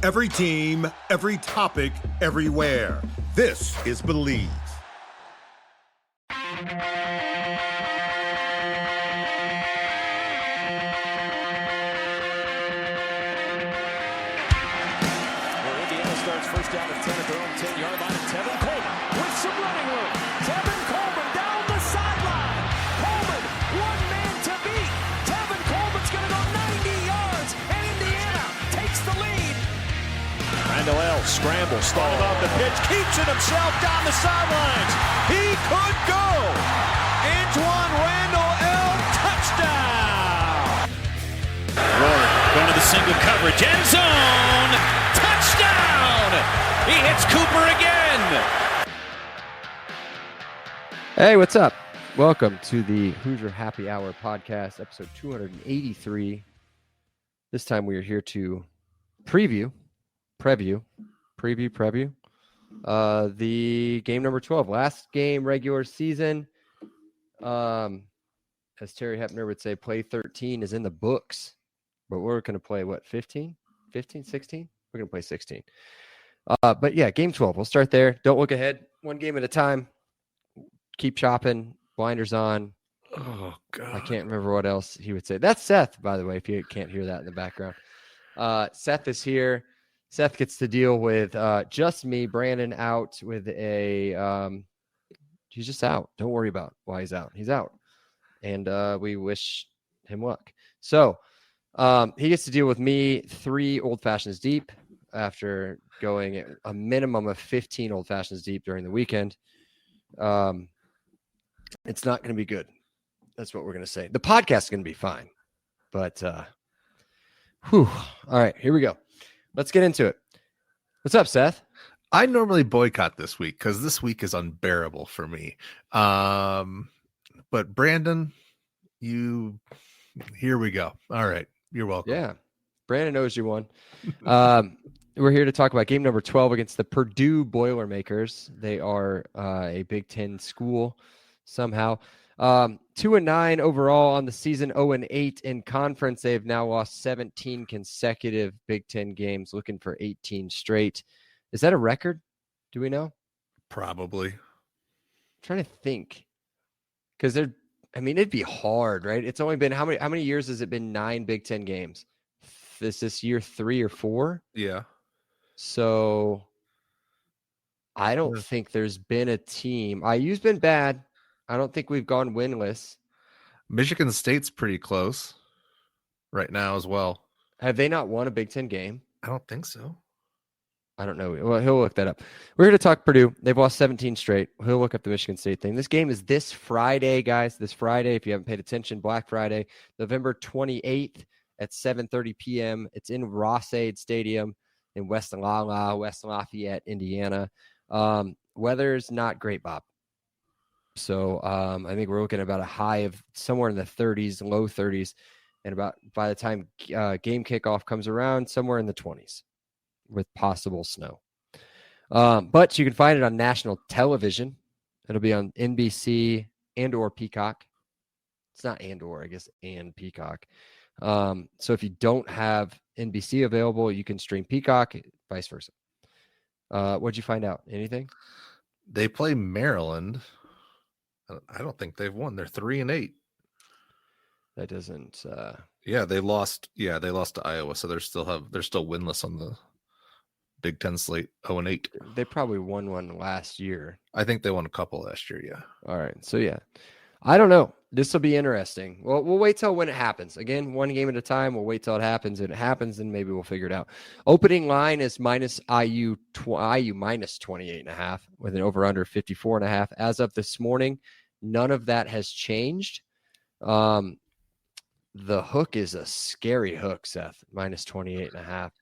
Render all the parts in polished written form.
Every team, every topic, everywhere. This is Believe. First down and 10 at their own 10-yard line. Tevin Coleman with some running room. Tevin Coleman down the sideline. Coleman, one man to beat. Tevin Coleman's going to go 90 yards, and Indiana takes the lead. Randall L. scrambles, started off the pitch, keeps it himself down the sidelines. He could go. Antoine Randall L. touchdown. Rory going to the single coverage, end zone. Touchdown! He hits Cooper again. Hey, what's up? Welcome to the Hoosier Happy Hour podcast, episode 283. This time we are here to preview the game number 12, last game regular season. As Terry Hepner would say, play 13 is in the books, but we're going to play what, 16? We're going to play 16. But yeah, game 12. We'll start there. Don't look ahead. One game at a time. Keep chopping. Blinders on. Oh, God. I can't remember what else he would say. That's Seth, by the way, if you can't hear that in the background. Seth is here. Seth gets to deal with just me. Brandon out with he's just out. Don't worry about why he's out. He's out. And we wish him luck. So he gets to deal with me 3 old fashions deep after going a minimum of 15 old fashions deep during the weekend. It's not going to be good. That's what we're going to say. The podcast is going to be fine, but all right, here we go. Let's get into it. What's up, Seth? I normally boycott this week because this week is unbearable for me. But Brandon, here we go. All right. You're welcome. Yeah. Brandon knows you won. We're here to talk about game number 12 against the Purdue Boilermakers. They are a Big Ten school somehow. 2-9 overall on the season, 0-8 in conference. They've now lost 17 consecutive Big Ten games, looking for 18 straight. Is that a record? Do we know? Probably. I'm trying to think. Because it'd be hard, right? It's only been how many years has it been? 9 Big Ten games. This year 3 or 4? Yeah. So I don't think there's been a team. IU's been bad. I don't think we've gone winless. Michigan State's pretty close right now as well. Have they not won a Big Ten game? I don't think so. I don't know. Well, he'll look that up. We're here to talk Purdue. They've lost 17 straight. He'll look up the Michigan State thing. This game is this Friday, guys. This Friday, if you haven't paid attention, Black Friday, November 28th at 7:30 p.m. It's in Ross-Ade Stadium in West Lafayette, Indiana. Weather's not great, Bob. So I think we're looking at about a high of somewhere in the 30s, low 30s, and about by the time game kickoff comes around, somewhere in the 20s with possible snow. But you can find it on national television. It'll be on NBC and or Peacock. It's not and or, I guess, and Peacock. So if you don't have NBC available, you can stream Peacock, vice versa. What'd you find out? Anything? They play Maryland. I don't think they've won. They're 3-8. That doesn't. Yeah, they lost. Yeah, they lost to Iowa, so they're still winless on the Big Ten slate. 0-8. They probably won one last year. I think they won a couple last year. Yeah. All right. So yeah, I don't know. This will be interesting. Well, we'll wait till when it happens. Again, one game at a time. We'll wait till it happens. And it happens, and maybe we'll figure it out. Opening line is minus IU minus 28.5 with an over under 54.5. As of this morning, none of that has changed. The hook is a scary hook, Seth. Minus 28.5.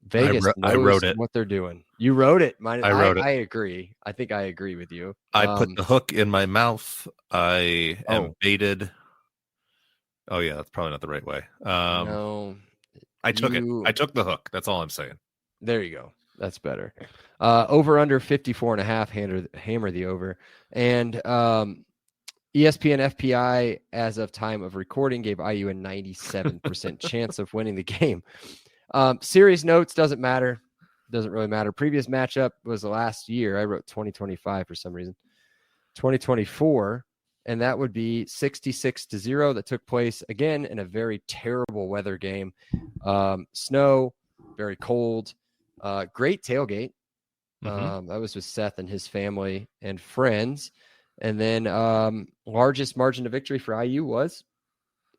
Vegas I wrote it. What they're doing. You wrote it. I wrote it. I agree. I think I agree with you. I put the hook in my mouth. I am baited. Oh yeah, that's probably not the right way. No, I took it. I took the hook. That's all I'm saying. There you go. That's better. Over under 54.5. Hammer the over. And ESPN FPI, as of time of recording, gave IU a 97% chance of winning the game. Series notes doesn't matter. Doesn't really matter. Previous matchup was the last year. I wrote 2025 for some reason. 2024, and that would be 66-0. That took place again in a very terrible weather game. Snow, very cold, great tailgate. That was with Seth and his family and friends. And then largest margin of victory for IU was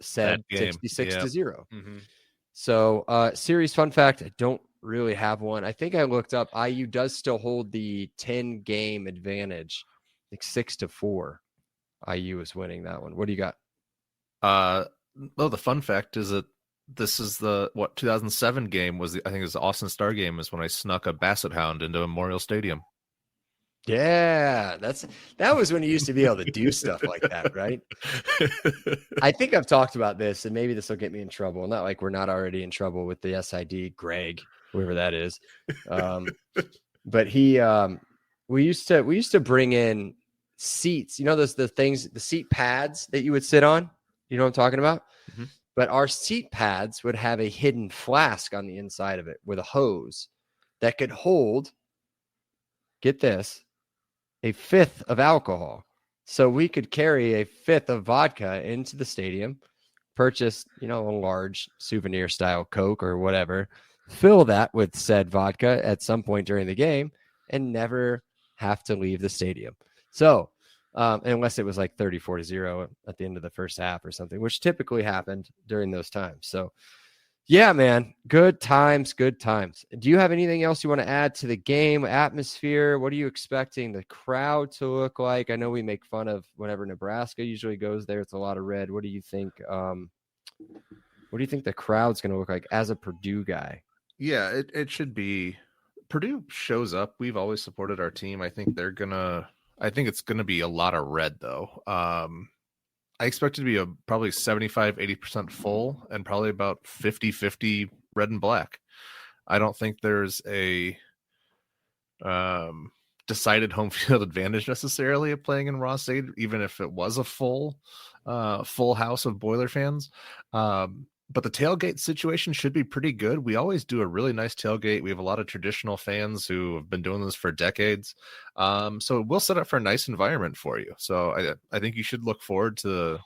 said 66-0. So series fun fact, I don't really have one. I think I looked up IU does still hold the 10-game advantage, like 6-4. IU is winning that one. What do you got? Well, the fun fact is that this is the 2007 game was I think it was the Austin Star game is when I snuck a Basset Hound into Memorial Stadium. Yeah, that was when you used to be able to do stuff like that, right? I think I've talked about this, and maybe this will get me in trouble. Not like we're not already in trouble with the SID, Greg, whoever that is. But we used to bring in seats. You know the seat pads that you would sit on. You know what I'm talking about? Mm-hmm. But our seat pads would have a hidden flask on the inside of it with a hose that could hold, get this, a fifth of alcohol. So we could carry a fifth of vodka into the stadium, purchase, a large souvenir style Coke or whatever, fill that with said vodka at some point during the game, and never have to leave the stadium. So, unless it was like 34-0 at the end of the first half or something, which typically happened during those times. So, yeah, man, good times, good times. Do you have anything else you want to add to the game atmosphere? What are you expecting the crowd to look like? I know we make fun of whenever Nebraska usually goes there. It's a lot of red. What do you think? What do you think the crowd's going to look like as a Purdue guy? Yeah, it should be. Purdue shows up. We've always supported our team. I think it's gonna be a lot of red though. I expect it to be probably 75-80% full and probably about 50-50 red and black. I don't think there's a decided home field advantage necessarily of playing in Ross-Ade, even if it was a full house of Boiler fans. But the tailgate situation should be pretty good. We always do a really nice tailgate. We have a lot of traditional fans who have been doing this for decades. So we'll set up for a nice environment for you. So I think you should look forward to,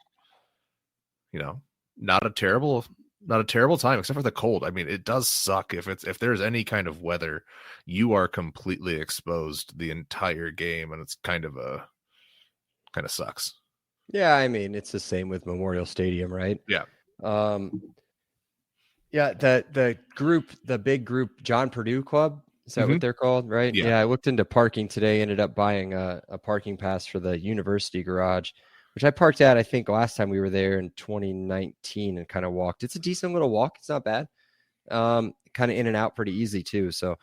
not a terrible time, except for the cold. I mean, it does suck if there's any kind of weather, you are completely exposed the entire game, and it's kind of sucks. Yeah, I mean, it's the same with Memorial Stadium, right? Yeah. Yeah, the big group, John Purdue Club, is that what they're called, right? Yeah. I looked into parking today, ended up buying a parking pass for the university garage, which I parked at, I think, last time we were there in 2019 and kind of walked. It's a decent little walk. It's not bad. Kind of in and out pretty easy too. So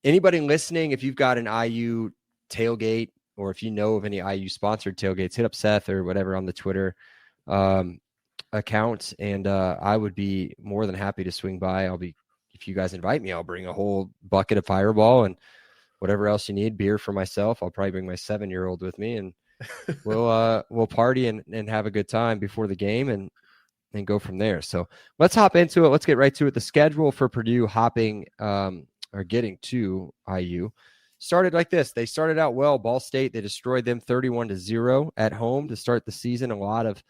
anybody listening, if you've got an IU tailgate, or if you know of any IU sponsored tailgates, hit up Seth or whatever on the Twitter account, and I would be more than happy to swing by. If you guys invite me, I'll bring a whole bucket of Fireball and whatever else you need, beer for myself. I'll probably bring my 7-year-old with me, and we'll party and have a good time before the game and go from there. So let's hop into it. Let's get right to it. The schedule for Purdue getting to IU started like this. They started out well. Ball State, they destroyed them 31-0 at home to start the season. A lot of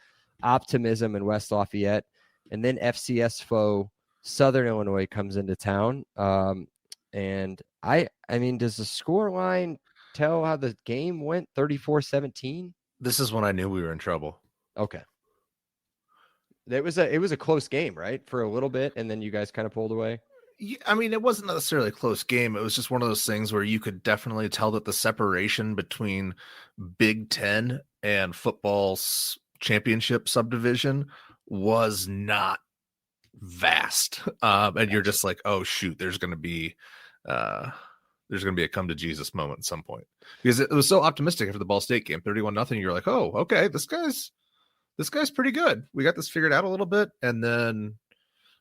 optimism in West Lafayette, and then FCS foe Southern Illinois comes into town. And I mean, does the score line tell how the game went? 34-17. This is when I knew we were in trouble. Okay. It was a close game, right? For a little bit, and then you guys kind of pulled away. Yeah, I mean, it wasn't necessarily a close game. It was just one of those things where you could definitely tell that the separation between Big Ten and football's championship subdivision was not vast. And you're just like, oh shoot, there's going to be a come to Jesus moment at some point, because it was so optimistic after the Ball State game, 31-0. You're like, oh, okay, this guy's pretty good. We got this figured out a little bit. And then,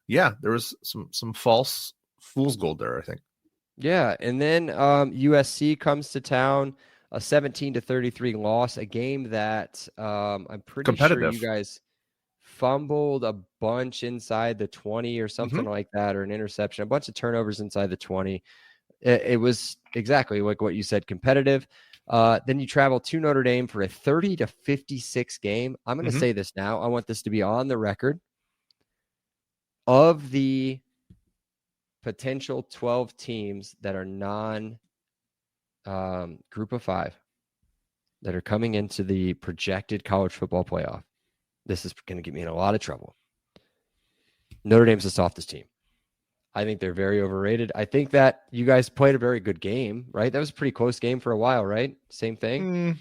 yeah, there was some false fool's gold there, I think. Yeah. And then USC comes to town, a 17-33 loss, a game that I'm pretty sure you guys fumbled a bunch inside the 20 or something Mm-hmm. like that, or an interception, a bunch of turnovers inside the 20. It was exactly like what you said, competitive. Then you travel to Notre Dame for a 30-56 game. I'm going to Mm-hmm. say this now. I want this to be on the record. Of the potential 12 teams that are group of 5 that are coming into the projected college football playoff, this is going to get me in a lot of trouble. Notre Dame's the softest team. I think they're very overrated. I think that you guys played a very good game, right? That was a pretty close game for a while, right? Same thing.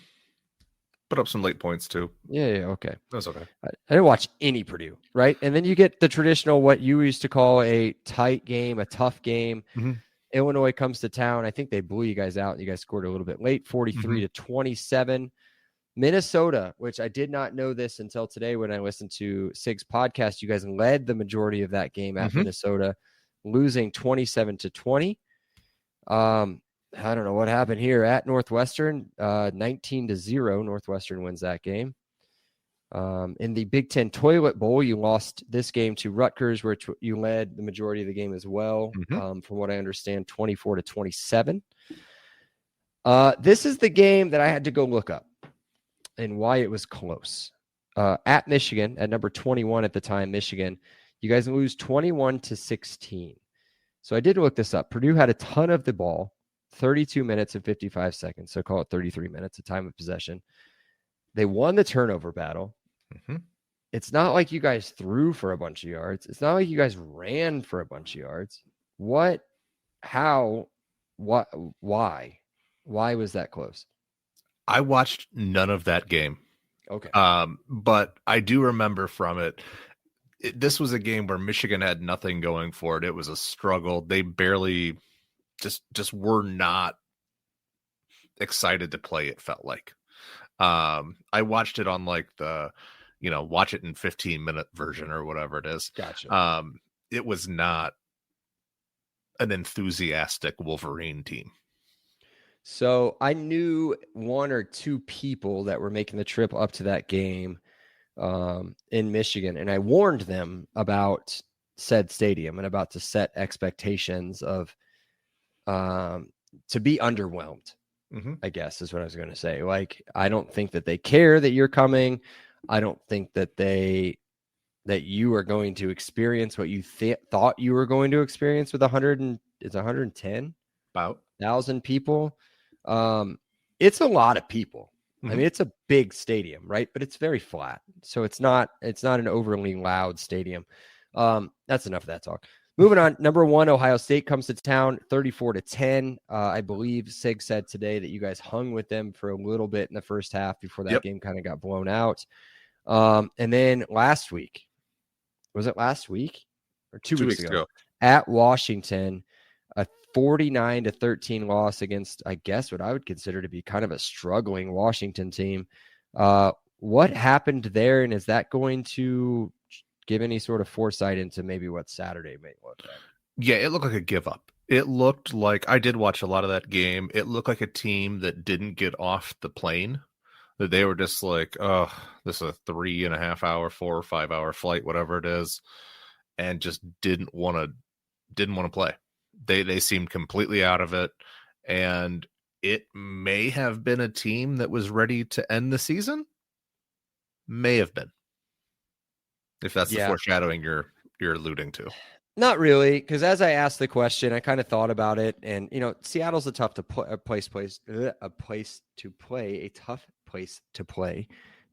Put up some late points too. Yeah, okay. That's okay. I didn't watch any Purdue, right? And then you get the traditional, what you used to call a tight game, a tough game. Mm-hmm. Illinois comes to town. I think they blew you guys out. You guys scored a little bit late, 43-27. Minnesota, which I did not know this until today when I listened to Sig's podcast. You guys led the majority of that game at Minnesota, losing 27-20. I don't know what happened here at Northwestern. 19-0. Northwestern wins that game. In the Big Ten Toilet Bowl, you lost this game to Rutgers, where you led the majority of the game as well. From what I understand, 24-27. This is the game that I had to go look up and why it was close. At Michigan, at number 21 at the time, Michigan, you guys lose 21-16. So I did look this up. Purdue had a ton of the ball, 32 minutes and 55 seconds. So call it 33 minutes of time of possession. They won the turnover battle. It's not like you guys threw for a bunch of yards. It's not like you guys ran for a bunch of yards. What? How? What? Why? Why was that close? I watched none of that game. Okay. But I do remember from it, this was a game where Michigan had nothing going for it. It was a struggle. They barely just were not excited to play, it felt like. I watched it on like the, watch it in 15-minute version or whatever it is. Gotcha. It was not an enthusiastic Wolverine team. So I knew one or two people that were making the trip up to that game in Michigan, and I warned them about said stadium and about to set expectations of to be underwhelmed. I guess is what I was going to say. Like, I don't think that they care that you're coming. I don't think that that you are going to experience what you thought you were going to experience with 110 about 1,000 people. It's a lot of people. I mean, it's a big stadium, right? But it's very flat, so it's not an overly loud stadium. That's enough of that talk. Moving on, number 1, Ohio State comes to town, 34-10. I believe Sig said today that you guys hung with them for a little bit in the first half before that game kind of got blown out. And then last week, was it last week or 2 weeks ago? At Washington, a 49-13 loss against, I guess, what I would consider to be kind of a struggling Washington team. What happened there, and is that going to give any sort of foresight into maybe what Saturday may look like? Yeah, it looked like a give up. It looked like, I did watch a lot of that game. It looked like a team that didn't get off the plane, that they were just like, oh, this is a 3.5 hour, 4 or 5 hour flight, whatever it is, and just didn't want to play. They seemed completely out of it, and it may have been a team that was ready to end the season. May have been. If that's the foreshadowing you're alluding to. Not really, because as I asked the question, I kind of thought about it, and Seattle's a tough place to play,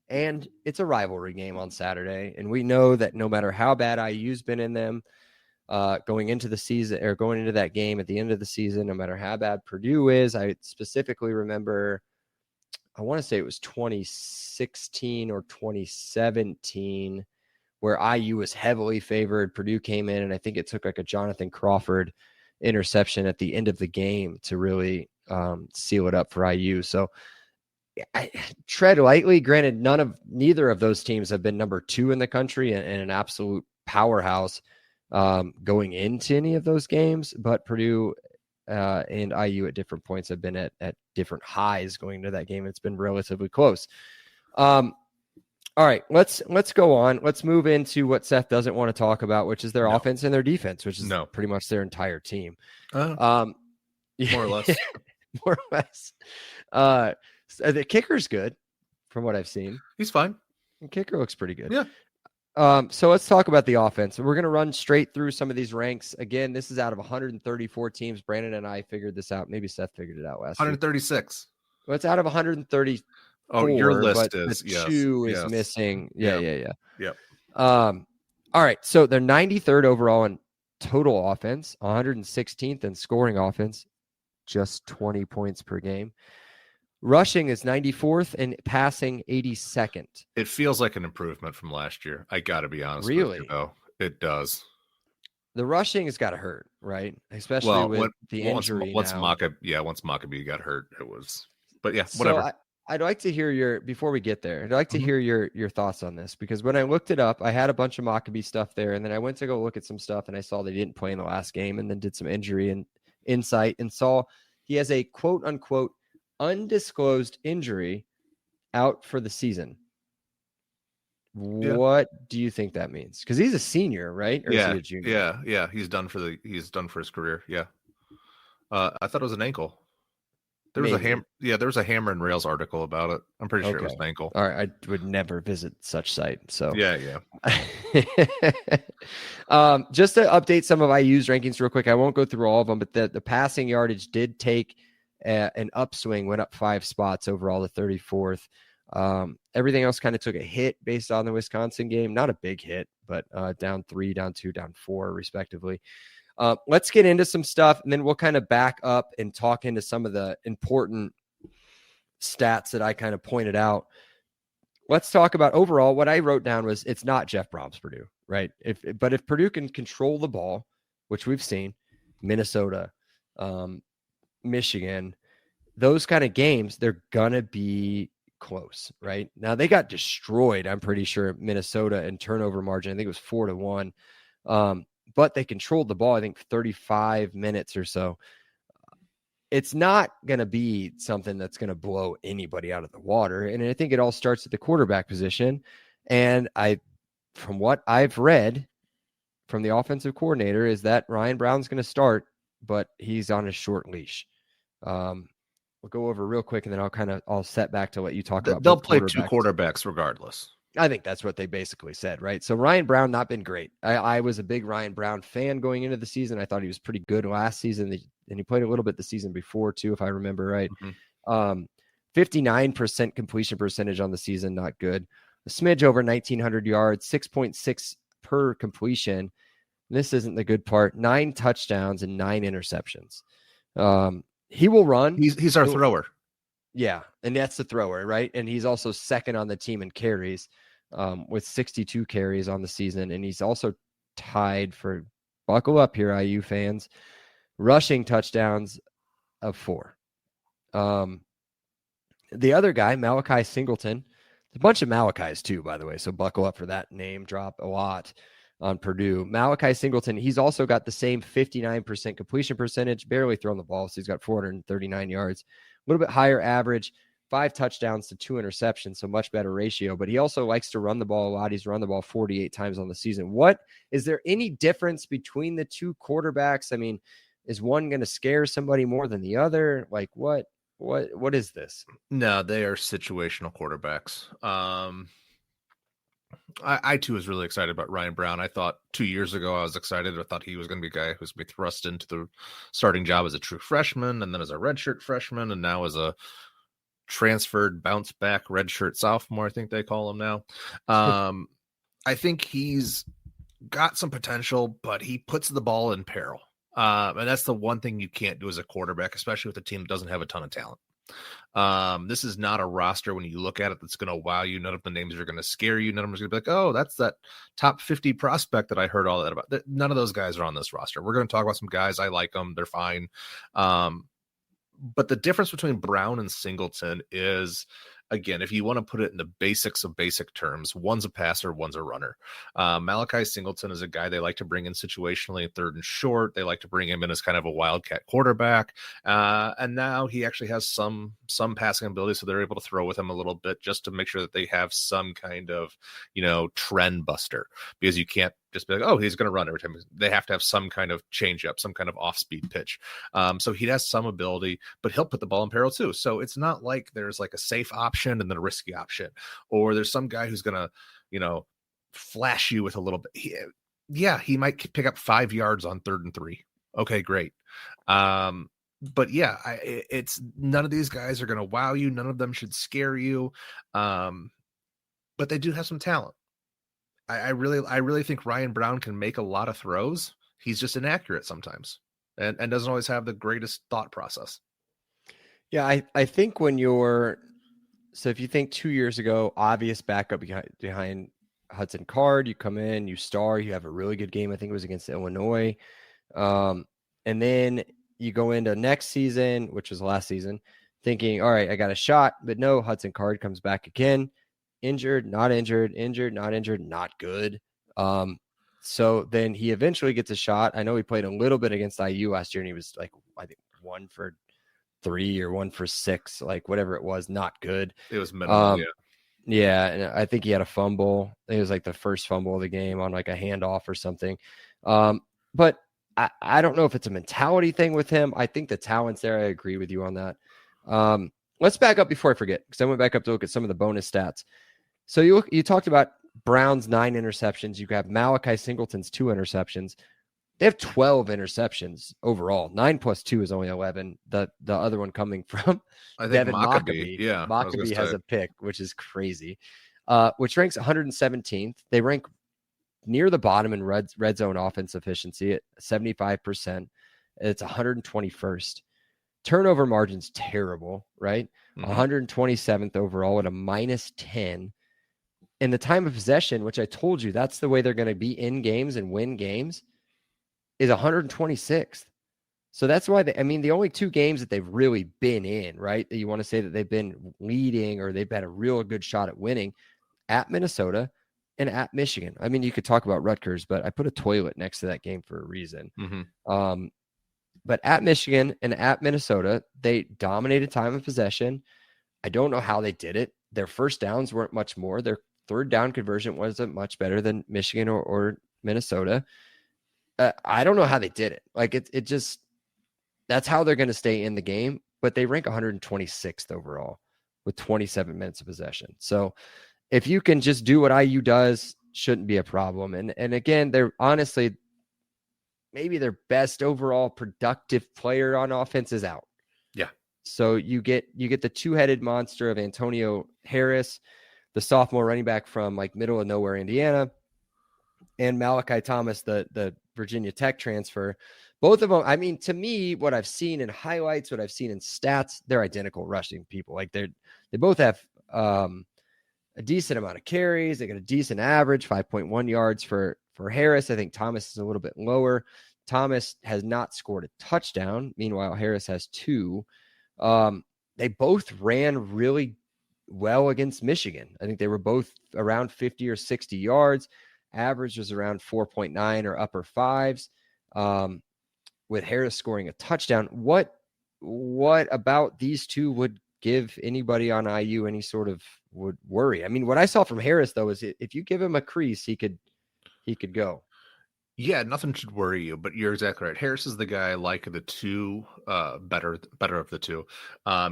and it's a rivalry game on Saturday, and we know that no matter how bad IU's been in them, going into the season or going into that game at the end of the season, no matter how bad Purdue is, I specifically remember, I want to say it was 2016 or 2017. Where IU was heavily favored. Purdue came in, and I think it took like a Jonathan Crawford interception at the end of the game to really seal it up for IU. So I tread lightly. Granted, neither of those teams have been number 2 in the country and an absolute powerhouse going into any of those games. But Purdue and IU at different points have been at different highs going into that game. It's been relatively close. All right, let's go on. Let's move into what Seth doesn't want to talk about, which is their offense and their defense, which is pretty much their entire team. More or less. More or less. The kicker's good from what I've seen. He's fine. The kicker looks pretty good. Yeah. So let's talk about the offense. We're going to run straight through some of these ranks. Again, this is out of 134 teams. Brandon and I figured this out. Maybe Seth figured it out last 136. Well, it's out of 130. Oh, your list but is, the two is missing. Yeah. Yep. All right. So they're 93rd overall in total offense, 116th in scoring offense, just 20 points per game. Rushing is 94th and passing 82nd. It feels like an improvement from last year. I got to be honest really? with you, though. It does. The rushing has got to hurt, right? Especially with the injury. Once Maccabee got hurt, it was. But yeah, whatever. So I'd like to hear before we get there, I'd like to hear your thoughts on this, because when I looked it up, I had a bunch of Maccabee stuff there, and then I went to go look at some stuff, and I saw they didn't play in the last game, and then did some injury and insight, and saw he has a quote unquote undisclosed injury out for the season. Yeah. What do you think that means? Because he's a senior, right? Or is he a junior? Yeah. He's done for his career. Yeah. I thought it was an ankle. There was there was a Hammer and Rails article about it. I'm pretty sure it was an ankle. All right. I would never visit such site. So yeah. Just to update some of IU's rankings real quick. I won't go through all of them, but the passing yardage did take an upswing, went up 5 spots overall to 34th. Everything else kind of took a hit based on the Wisconsin game. Not a big hit, but down 3, down 2, down 4, respectively. Let's get into some stuff, and then we'll kind of back up and talk into some of the important stats that I kind of pointed out. Let's talk about overall. What I wrote down was it's not Jeff Brom's Purdue, right? But if Purdue can control the ball, which we've seen, Minnesota, Michigan, those kind of games, they're gonna be close, right? Now they got destroyed, I'm pretty sure, Minnesota in turnover margin. I think it was 4-1. But they controlled the ball, I think, 35 minutes or so. It's not going to be something that's going to blow anybody out of the water. And I think it all starts at the quarterback position. And from what I've read from the offensive coordinator, is that Ryan Brown's going to start, but he's on a short leash. We'll go over real quick, and then I'll set back to let you talk about. They'll play 2 quarterbacks regardless. I think that's what they basically said, right? So Ryan Brown, not been great. I was a big Ryan Brown fan going into the season. I thought he was pretty good last season, and he played a little bit the season before too, if I remember right. 59% completion percentage on the season, not good. A smidge over 1,900 yards, 6.6 per completion. This isn't the good part. 9 touchdowns and 9 interceptions. He will run. He's our thrower. Yeah, and that's the thrower, right? And he's also second on the team in carries, with 62 carries on the season. And he's also tied for, buckle up here, IU fans, rushing touchdowns of 4. The other guy, Malachi Singleton, a bunch of Malachis too, by the way, so buckle up for that name drop a lot on Purdue. Malachi Singleton, he's also got the same 59% completion percentage, barely thrown the ball, so he's got 439 yards. A little bit higher average, 5 touchdowns to 2 interceptions, so much better ratio. But he also likes to run the ball a lot. He's run the ball 48 times on the season. Is there any difference between the 2 quarterbacks? I mean, is one going to scare somebody more than the other? Like what is this? No, they are situational quarterbacks. I too was really excited about Ryan Brown. I thought 2 years ago I was excited. I thought he was going to be a guy who's going to be thrust into the starting job as a true freshman, and then as a redshirt freshman, and now as a transferred bounce back redshirt sophomore. I think they call him now. I think he's got some potential, but he puts the ball in peril. And that's the one thing you can't do as a quarterback, especially with a team that doesn't have a ton of talent. This is not a roster when you look at it that's going to wow you. None of the names are going to scare you. None of them are going to be like, oh, that's that top 50 prospect that I heard all that about. None of those guys are on this roster. We're going to talk about some guys. I like them. They're fine. But the difference between Brown and Singleton is again, if you want to put it in the basics of basic terms, one's a passer, one's a runner. Malachi Singleton is a guy they like to bring in situationally 3rd and short. They like to bring him in as kind of a wildcat quarterback. And now he actually has some passing ability, so they're able to throw with him a little bit just to make sure that they have some kind of, trend buster, because you can't just be like, oh, he's going to run every time. They have to have some kind of change up, some kind of off-speed pitch. So he has some ability, but he'll put the ball in peril too. So it's not like there's like a safe option and then a risky option, or there's some guy who's going to, flash you with a little bit. He might pick up 5 yards on 3rd and 3. Okay, great. But yeah, it's none of these guys are going to wow you. None of them should scare you. But they do have some talent. I really think Ryan Brown can make a lot of throws. He's just inaccurate sometimes and doesn't always have the greatest thought process. Yeah, I think so if you think 2 years ago, obvious backup behind Hudson Card, you come in, you star, you have a really good game. I think it was against Illinois. And then you go into next season, which was last season, thinking, all right, I got a shot, but no, Hudson Card comes back again. Injured, not injured, injured, not injured, not good. So then he eventually gets a shot. I know he played a little bit against IU last year, and he was like, I think 1 for 3 or 1 for 6, like whatever it was, not good. It was minimal, Yeah, and I think he had a fumble. I think it was like the first fumble of the game on like a handoff or something. But I don't know if it's a mentality thing with him. I think the talent's there. I agree with you on that. Let's back up before I forget, because I went back up to look at some of the bonus stats. So you talked about Brown's 9 interceptions. You have Malachi Singleton's 2 interceptions. They have 12 interceptions overall. 9 plus 2 is only 11. The other one coming from Devin Mockabee. Yeah, Mockabee has a pick, which is crazy, which ranks 117th. They rank near the bottom in red zone offense efficiency at 75%. It's 121st. Turnover margin's terrible, right? 127th overall at a -10. And the time of possession, which I told you, that's the way they're going to be in games and win games, is 126th. So that's why the only 2 games that they've really been in, right, that you want to say that they've been leading or they've had a real good shot at winning, at Minnesota and at Michigan. I mean, you could talk about Rutgers, but I put a toilet next to that game for a reason. But at Michigan and at Minnesota, they dominated time of possession. I don't know how they did it. Their first downs weren't much more. Their third down conversion wasn't much better than Michigan or Minnesota. I don't know how they did it. Like it just, that's how they're going to stay in the game, but they rank 126th overall with 27 minutes of possession. So if you can just do what IU does, shouldn't be a problem. And again, they're honestly, maybe their best overall productive player on offense is out. Yeah. So you get the 2-headed monster of Antonio Harris, the sophomore running back from like middle of nowhere, Indiana, and Malachi Thomas, the Virginia Tech transfer. Both of them, I mean, to me, what I've seen in highlights, what I've seen in stats, they're identical rushing people. Like they both have a decent amount of carries. They got a decent average, 5.1 yards for Harris. I think Thomas is a little bit lower. Thomas has not scored a touchdown. Meanwhile, Harris has 2. They both ran really well against Michigan. I think they were both around 50 or 60 yards. Average was around 4.9 or upper 5s. With Harris scoring a touchdown. What about these two would give anybody on IU any sort of would worry? I mean, what I saw from Harris though is if you give him a crease, he could go. Yeah, nothing should worry you, but you're exactly right. Harris is the guy like the 2 better of the 2.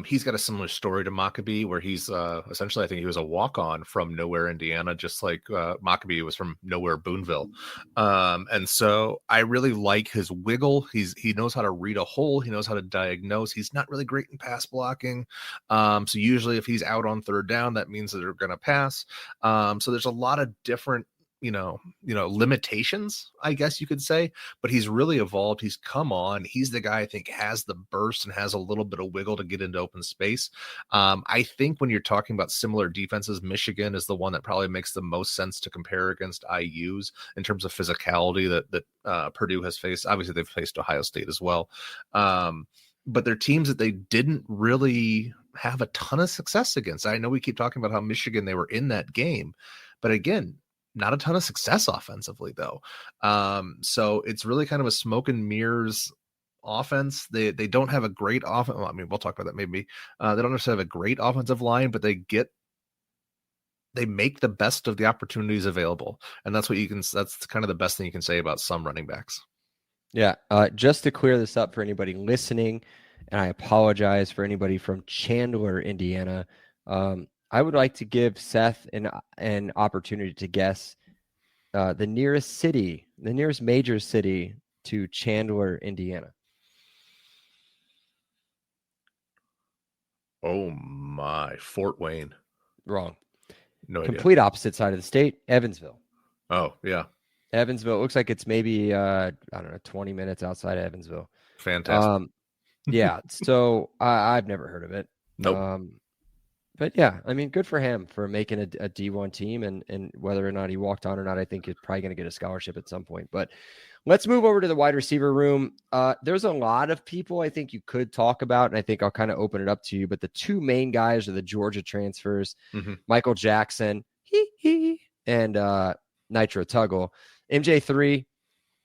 He's got a similar story to Mockabee, where he's essentially, I think he was a walk-on from nowhere, Indiana, just like Mockabee was from nowhere, Boonville. And so I really like his wiggle. He knows how to read a hole. He knows how to diagnose. He's not really great in pass blocking. So usually if he's out on third down, that means that they're going to pass. So there's a lot of different limitations, I guess you could say, but he's really evolved. He's come on. He's the guy I think has the burst and has a little bit of wiggle to get into open space. I think when you're talking about similar defenses, Michigan is the one that probably makes the most sense to compare against IU's in terms of physicality that Purdue has faced. Obviously, they've faced Ohio State as well. But they're teams that they didn't really have a ton of success against. I know we keep talking about how Michigan, they were in that game, but again, not a ton of success offensively though. So it's really kind of a smoke and mirrors offense. They don't have a great offense. Well, I mean, we'll talk about that maybe. They don't necessarily have a great offensive line, but they make the best of the opportunities available. And that's kind of the best thing you can say about some running backs. Yeah. Just to clear this up for anybody listening, and I apologize for anybody from Chandler, Indiana. I would like to give Seth an opportunity to guess the nearest major city to Chandler, Indiana. Oh my, Fort Wayne. Wrong. No idea. Complete opposite side of the state, Evansville. Oh, yeah. Evansville. It looks like it's maybe, I don't know, 20 minutes outside of Evansville. Fantastic. Yeah. So I've never heard of it. Nope. But yeah, I mean, good for him for making a D1 team, and whether or not he walked on or not, I think he's probably going to get a scholarship at some point. But let's move over to the wide receiver room. There's a lot of people I think you could talk about, and I think I'll kind of open it up to you. But the two main guys are the Georgia transfers, Michael Jackson and Nitro Tuggle. MJ3,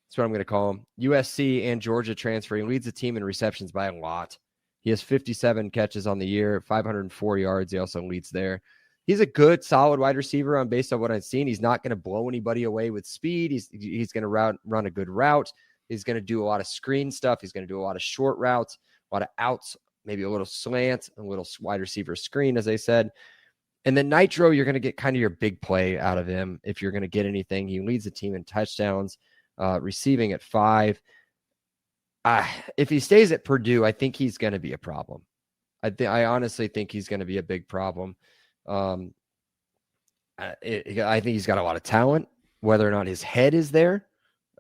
that's what I'm going to call him. USC and Georgia transfer. He leads the team in receptions by a lot. He has 57 catches on the year, 504 yards. He also leads there. He's a good, solid wide receiver based on what I've seen. He's not going to blow anybody away with speed. He's going to run a good route. He's going to do a lot of screen stuff. He's going to do a lot of short routes, a lot of outs, maybe a little slant, a little wide receiver screen, as I said. And then Nitro, you're going to get kind of your big play out of him if you're going to get anything. He leads the team in touchdowns, receiving at 5. If he stays at Purdue, I think he's going to be a problem. I honestly think he's going to be a big problem. I think he's got a lot of talent. Whether or not his head is there,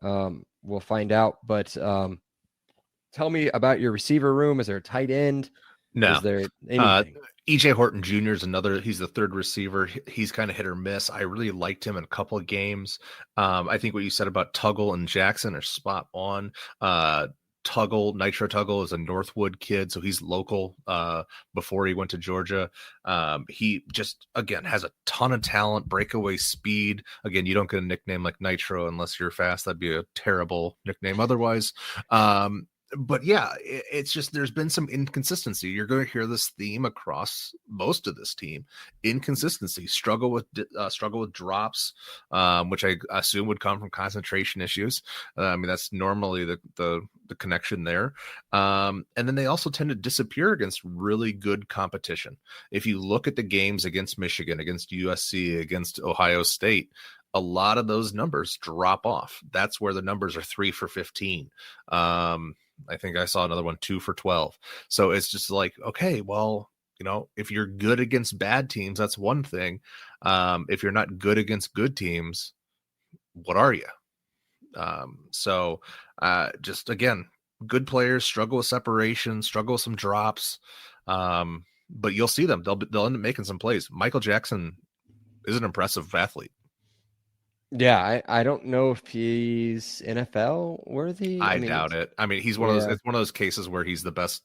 we'll find out. But tell me about your receiver room. Is there a tight end? No. Is there anything? EJ Horton Jr. is another. He's the third receiver. He's kind of hit or miss. I really liked him in a couple of games. I think what you said about Tuggle and Jackson are spot on. Nitro Tuggle is a Northwood kid, so he's local before he went to Georgia. He just, again, has a ton of talent, breakaway speed. Again, you don't get a nickname like Nitro unless you're fast. That'd be a terrible nickname otherwise. But yeah, it's just, there's been some inconsistency. You're going to hear this theme across most of this team: inconsistency, struggle with drops, which I assume would come from concentration issues. I mean, that's normally the connection there. And then they also tend to disappear against really good competition. If you look at the games against Michigan, against USC, against Ohio State, a lot of those numbers drop off. That's where the numbers are 3 for 15. I think I saw another one 2 for 12. So it's just like, okay, well, if you're good against bad teams, that's one thing. If you're not good against good teams, what are you? Just again, good players struggle with separation, struggle with some drops. But you'll see them. They'll end up making some plays. Michael Jackson is an impressive athlete. Yeah, I don't know if he's NFL worthy. I doubt it. I mean, he's one of those. It's one of those cases where he's the best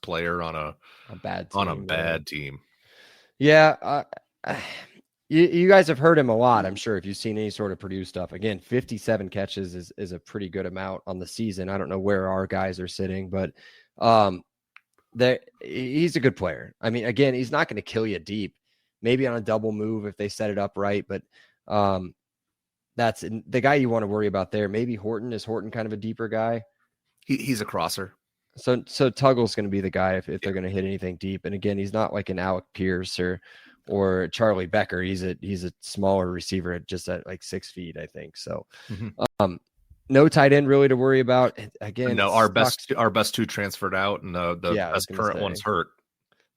player on a bad team. Yeah, you guys have heard him a lot, I'm sure. If you've seen any sort of Purdue stuff, again, 57 catches is a pretty good amount on the season. I don't know where our guys are sitting, but he's a good player. I mean, again, he's not going to kill you deep. Maybe on a double move if they set it up right, but that's the guy you want to worry about there. Maybe Horton. Is Horton kind of a deeper guy? He's a crosser. So Tuggle's going to be the guy if they're going to hit anything deep. And again, he's not like an Alec Pierce or Charlie Becker. He's a smaller receiver at like 6 feet, I think. So no tight end really to worry about. Again, no, our best two transferred out, and the best current one's hurt.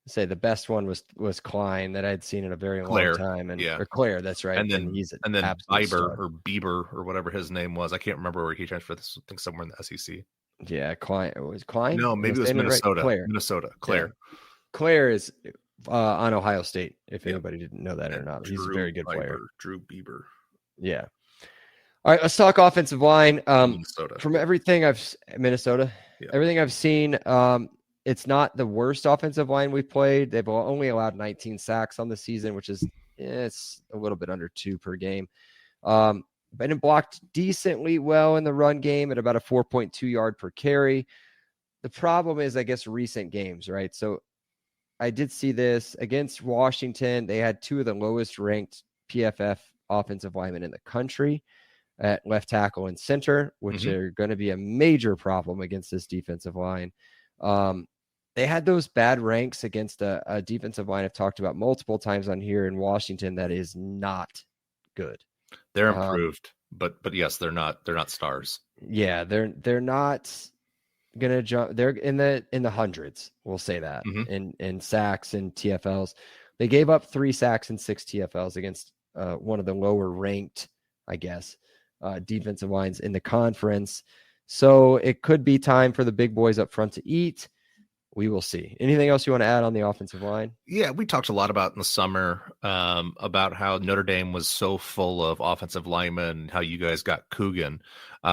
Say the best one was Klein that I'd seen in a very long time, or Claire, that's right. And then Bieber or whatever his name was. I can't remember where he transferred. I think somewhere in the SEC. Yeah, Klein. Was Klein? No, maybe it was Minnesota. Right? Claire. Yeah. Claire is on Ohio State. If anybody didn't know that or not, he's a very good player. Drew Bieber. Yeah. All right, let's talk offensive line. Minnesota. From everything Minnesota. Yeah. Everything I've seen. it's not the worst offensive line we've played. They've only allowed 19 sacks on the season, which is it's a little bit under 2 per game. Been blocked decently well in the run game at about a 4.2 yard per carry. The problem is, I guess, recent games, right? So I did see this against Washington. They had 2 of the lowest ranked PFF offensive linemen in the country at left tackle and center, which are going to be a major problem against this defensive line. They had those bad ranks against a defensive line I've talked about multiple times on here in Washington that is not good. They're improved, but yes, they're not stars. Yeah, they're not gonna jump. They're in the hundreds. We'll say that in sacks and TFLs. They gave up 3 sacks and 6 TFLs against one of the lower ranked, I guess, defensive lines in the conference. So it could be time for the big boys up front to eat. We will see. Anything else you want to add on the offensive line? Yeah, we talked a lot about in the summer about how Notre Dame was so full of offensive linemen, how you guys got Coogan.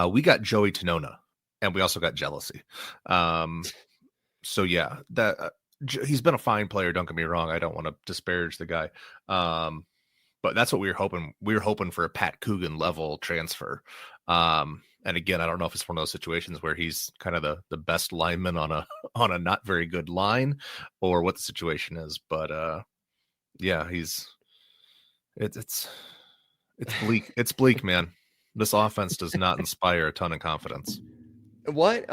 We got Joey Tenona, and we also got Jealousy. So yeah, that he's been a fine player. Don't get me wrong. I don't want to disparage the guy. But that's what we were hoping. We were hoping for a Pat Coogan level transfer. And again, I don't know if it's one of those situations where he's kind of the best lineman on a not very good line, or what the situation is. But yeah, it's bleak. It's bleak, man. This offense does not inspire a ton of confidence. What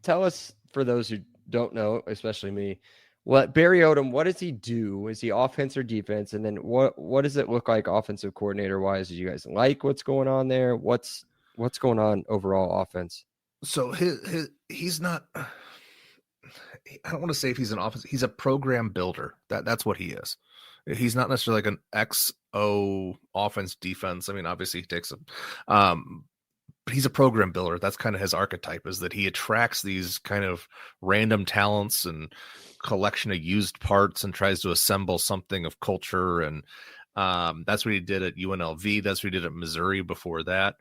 tell us, for those who don't know, especially me, what Barry Odom, what does he do? Is he offense or defense? And then what does it look like offensive coordinator wise? Do you guys like what's going on there? What's going on overall offense? So he's not, I don't want to say if he's an offense, he's a program builder. That's what he is. He's not necessarily like an XO offense defense. I mean, obviously he takes but he's a program builder. That's kind of his archetype, is that he attracts these kind of random talents and collection of used parts and tries to assemble something of culture. And that's what he did at UNLV. That's what he did at Missouri before that.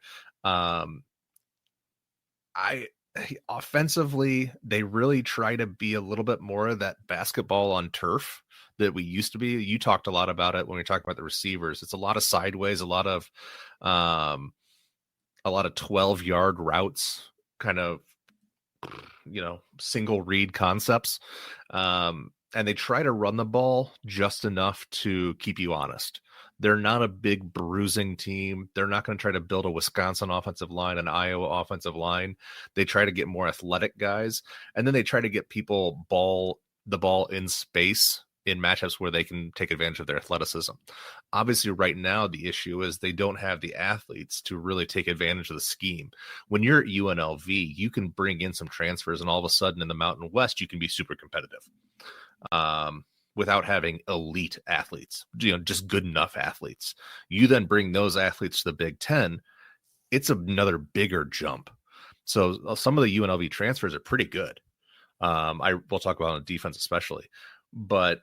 Offensively, they really try to be a little bit more of that basketball on turf that we used to be. You talked a lot about it when we talked about the receivers. It's a lot of sideways, a lot of 12-yard routes, kind of, single read concepts. And they try to run the ball just enough to keep you honest. They're not a big bruising team. They're not going to try to build a Wisconsin offensive line, an Iowa offensive line. They try to get more athletic guys, and then they try to get people the ball in space in matchups where they can take advantage of their athleticism. Obviously, right now, the issue is they don't have the athletes to really take advantage of the scheme. When you're at UNLV, you can bring in some transfers, and all of a sudden in the Mountain West, you can be super competitive. Without having elite athletes, just good enough athletes. You then bring those athletes to the Big Ten, it's another bigger jump. So some of the UNLV transfers are pretty good. We'll talk about on the defense especially, but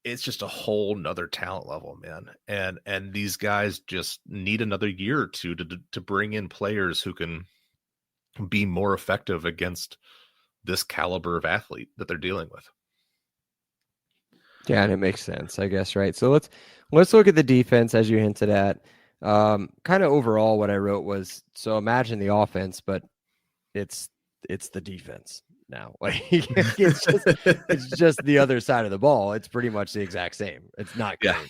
it's just a whole nother talent level, man. And these guys just need another year or two to bring in players who can be more effective against this caliber of athlete that they're dealing with. Yeah, and it makes sense, I guess, right? So let's look at the defense, as you hinted at. Kind of overall, what I wrote was, so imagine the offense, but it's the defense now. Like it's just the other side of the ball. It's pretty much the exact same. It's not great. Yeah.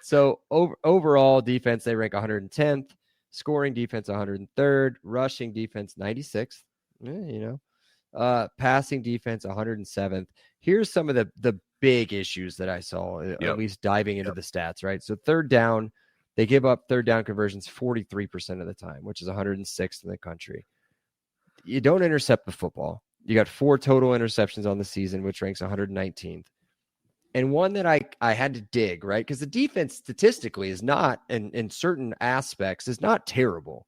So overall defense, they rank 110th, scoring defense 103rd, rushing defense 96th. Passing defense 107th. Here's some of the big issues that I saw, at least diving into the stats, right? So third down, they give up third down conversions 43% of the time, which is 106th in the country. You don't intercept the football. You got 4 total interceptions on the season, which ranks 119th. And one that I had to dig, right? Because the defense statistically is not, in certain aspects, is not terrible.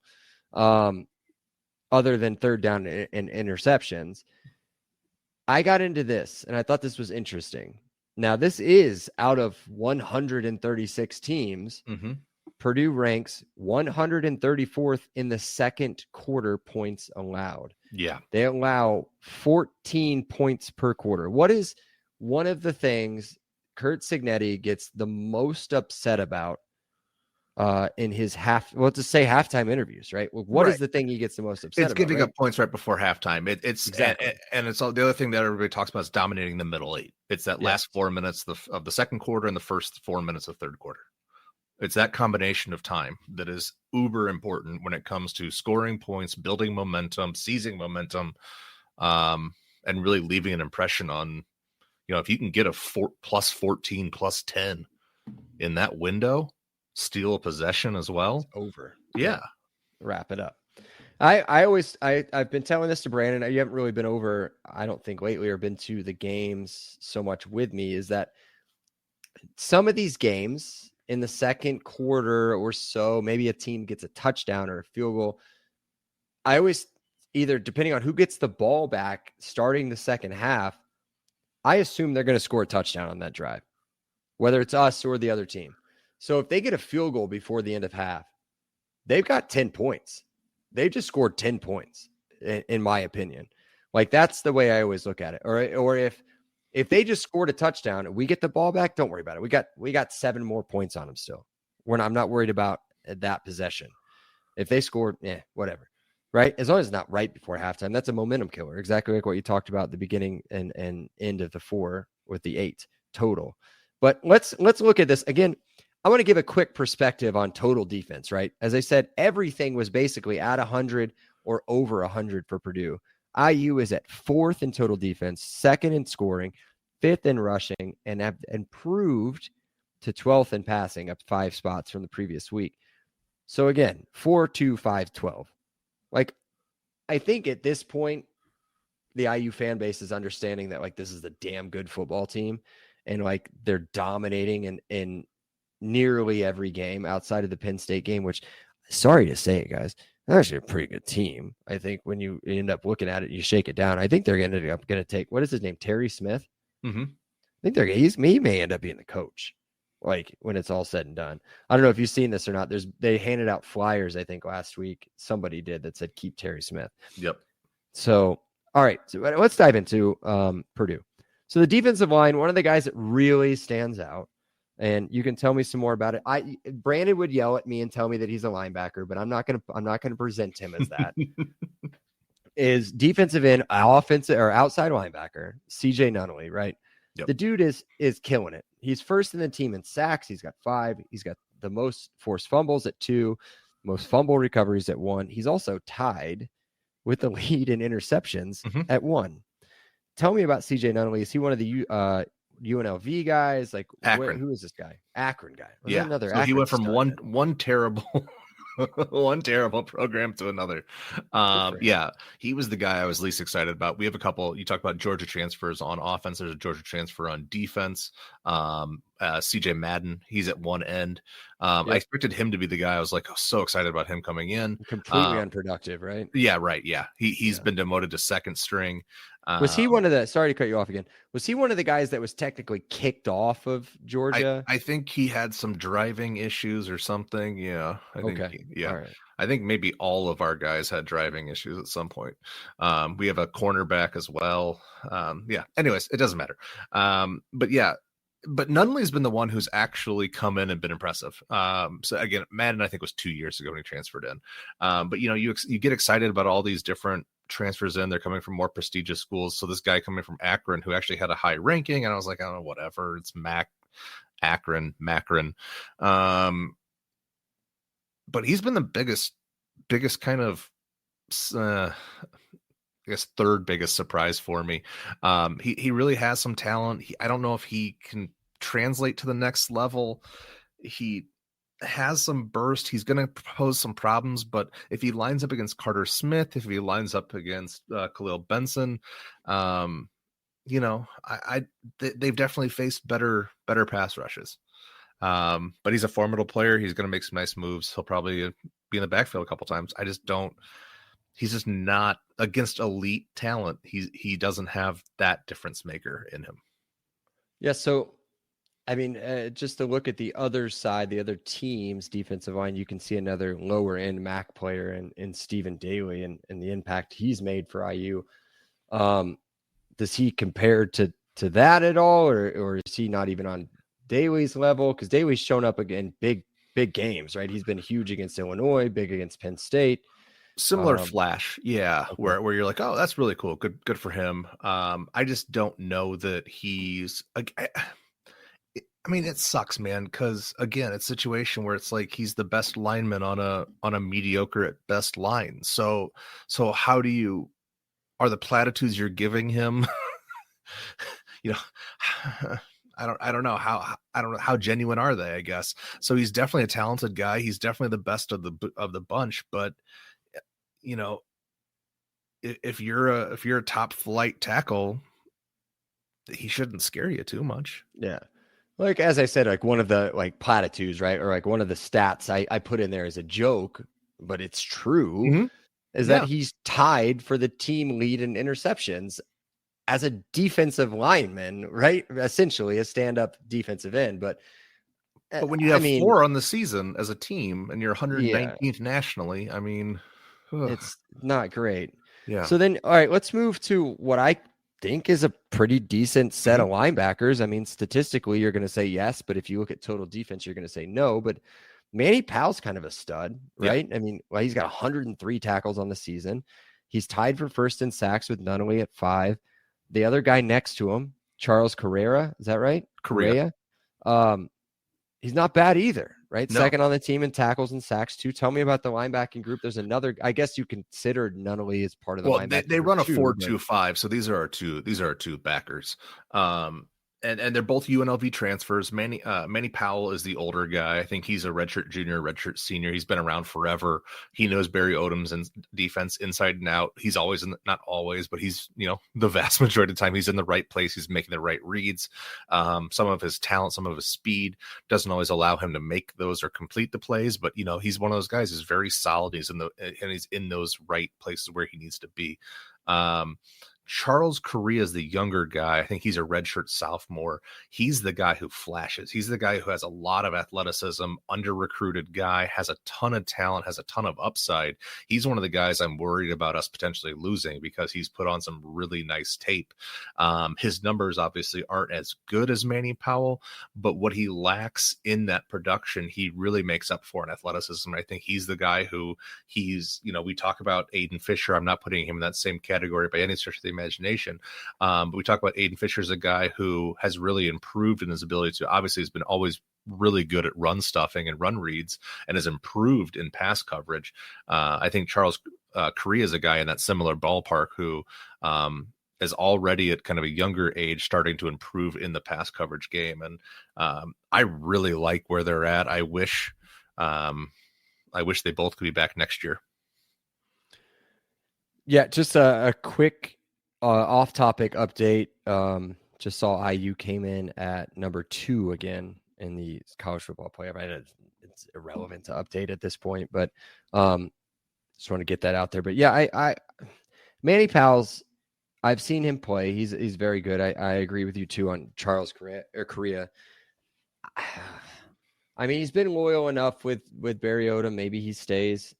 Other than third down and interceptions. I got into this, and I thought this was interesting. Now, this is out of 136 teams. Purdue ranks 134th in the second quarter points allowed. Yeah. They allow 14 points per quarter. What is one of the things Kurt Signetti gets the most upset about in his halftime interviews, right? What is the thing he gets the most upset it's about? giving right? up points right before halftime. It's Exactly. and it's all the other thing that everybody talks about is dominating the middle eight. It's that last 4 minutes of the second quarter and the first 4 minutes of third quarter. It's that combination of time that is uber important when it comes to scoring points, building momentum, seizing momentum, and really leaving an impression on, if you can get a plus 14, plus 10 in that window, steal a possession as well. It's over. Yeah. Wrap it up. I've been telling this to Brandon. You haven't really been over, I don't think lately, or been to the games so much with me, is that some of these games in the second quarter or so, maybe a team gets a touchdown or a field goal. I always, either depending on who gets the ball back starting the second half, I assume they're going to score a touchdown on that drive, whether it's us or the other team. So if they get a field goal before the end of half, they've got 10 points. They've just scored 10 points, in my opinion. Like, that's the way I always look at it. Or if they just scored a touchdown and we get the ball back, don't worry about it. We got 7 more points on them still. I'm not worried about that possession. If they scored, whatever. Right? As long as it's not right before halftime, that's a momentum killer. Exactly like what you talked about at the beginning and end of the 4 with the 8 total. But let's look at this again. I want to give a quick perspective on total defense, right? As I said, everything was basically at 100 or over 100 for Purdue. IU is at 4th in total defense, 2nd in scoring, 5th in rushing, and have improved to 12th in passing, up 5 spots from the previous week. So again, 4-2-5-12. Like, I think at this point, the IU fan base is understanding that, like, this is a damn good football team, and like they're dominating in nearly every game outside of the Penn State game, which, sorry to say it, guys, they're actually a pretty good team. I think when you end up looking at it, you shake it down. I think they're going to take, what is his name? Terry Smith. Mm-hmm. I think he may end up being the coach, like, when it's all said and done. I don't know if you've seen this or not. They handed out flyers, I think last week. Somebody did that said, keep Terry Smith. Yep. So, all right. So let's dive into Purdue. So the defensive line, one of the guys that really stands out, and you can tell me some more about it. Brandon would yell at me and tell me that he's a linebacker, but I'm not gonna present him as that. Is defensive end, offensive or outside linebacker, CJ Nunnally, right? Yep. The dude is killing it. He's first in the team in sacks. He's got 5. He's got the most forced fumbles at 2, most fumble recoveries at 1. He's also tied with the lead in interceptions at 1. Tell me about CJ Nunnally. Is he one of the UNLV guys? Like, who is this guy? Akron guy. Yeah. Another so he went from stud. one terrible one terrible program to another. Yeah, he was the guy I was least excited about. We have a couple. You talk about Georgia transfers on offense. There's a Georgia transfer on defense. CJ Madden, he's at one end. I expected him to be the guy. I was like, so excited about him coming in. Completely unproductive, right? Yeah, right. Yeah, he's been demoted to second string. Was he one of the? Sorry to cut you off again. Was he one of the guys that was technically kicked off of Georgia? I think he had some driving issues or something. Yeah. I think all right. I think maybe all of our guys had driving issues at some point. We have a cornerback as well. Yeah. Anyways, it doesn't matter. But Nunnally's been the one who's actually come in and been impressive. So again, Madden, I think, was 2 years ago when he transferred in. But you get excited about all these different transfers in. They're coming from more prestigious schools. So this guy coming from Akron, who actually had a high ranking, and I was like, oh, whatever. It's Akron. But he's been the biggest kind of, I guess, third biggest surprise for me. He really has some talent. I don't know if he can translate to the next level. He has some burst. He's going to pose some problems, but if he lines up against Carter Smith, if he lines up against Khalil Benson, they've definitely faced better pass rushes. But he's a formidable player. He's going to make some nice moves. He'll probably be in the backfield a couple times. He's just not against elite talent. He doesn't have that difference maker in him. Yeah. So I mean, just to look at the other side, the other team's defensive line, you can see another lower end MAC player in Stephen Daly and the impact he's made for IU. Does he compare to that at all, or is he not even on Daly's level? Because Daly's shown up again big games, right? He's been huge against Illinois, big against Penn State. Similar flash, yeah, okay. where you're like, oh, that's really cool, good for him. I just don't know that he's. I mean, it sucks, man, because again, it's a situation where it's like he's the best lineman on a mediocre at best line. So how do you, are the platitudes you're giving him, you know, I don't know how genuine are they, I guess. So he's definitely a talented guy. He's definitely the best of the bunch, but you know, if you're a top flight tackle, he shouldn't scare you too much. Yeah. Like, as I said, like one of the like platitudes, right? Or like one of the stats I put in there as a joke, but it's true, Mm-hmm. is that he's tied for the team lead in interceptions as a defensive lineman, right? Essentially a stand-up defensive end. But when you have I mean, 4 on the season as a team and you're 119th yeah, nationally, I mean, it's not great. yeah. So then, all right, let's move to what I think is a pretty decent set of linebackers. I mean, statistically, you're going to say yes, but if you look at total defense, you're going to say no. But Manny Powell's kind of a stud, right? I mean, well, he's got 103 tackles on the season. He's tied for first in sacks with Nunley at 5. The other guy next to him, Charles Carrera, is that right? Correa. He's not bad either, right? No. Second on the team in tackles and sacks too. Tell me about the linebacking group. There's another, I guess you considered Nunley as part of the linebacking they group run a too, 4-2-5, so these are our two backers. And they're both UNLV transfers. Manny Powell is the older guy. I think he's a redshirt junior, redshirt senior. He's been around forever. He knows Barry Odom's defense inside and out. He's always not always, but he's, the vast majority of the time he's in the right place. He's making the right reads. Some of his talent, some of his speed doesn't always allow him to make those or complete the plays, but he's one of those guys who's very solid. He's in those right places where he needs to be. Charles Correa is the younger guy. I think he's a redshirt sophomore. He's the guy who flashes. He's the guy who has a lot of athleticism, under-recruited guy, has a ton of talent, has a ton of upside. He's one of the guys I'm worried about us potentially losing because he's put on some really nice tape. His numbers obviously aren't as good as Manny Powell, but what he lacks in that production, he really makes up for in athleticism. I think he's the guy who we talk about Aiden Fisher. I'm not putting him in that same category by any stretch of the imagination. But we talk about Aiden Fisher as a guy who has really improved in his ability to, obviously has been always really good at run stuffing and run reads and has improved in pass coverage. I think Charles Correa is a guy in that similar ballpark who is already at kind of a younger age starting to improve in the pass coverage game. And I really like where they're at. I wish they both could be back next year. Yeah, just a quick off-topic update. Just saw IU came in at number 2 again in the college football playoff. It's irrelevant to update at this point, but just want to get that out there. But yeah, I Manny Powell's, I've seen him play. He's very good. I agree with you too on Charles Correa. I mean, he's been loyal enough with Barry Odom. Maybe he stays.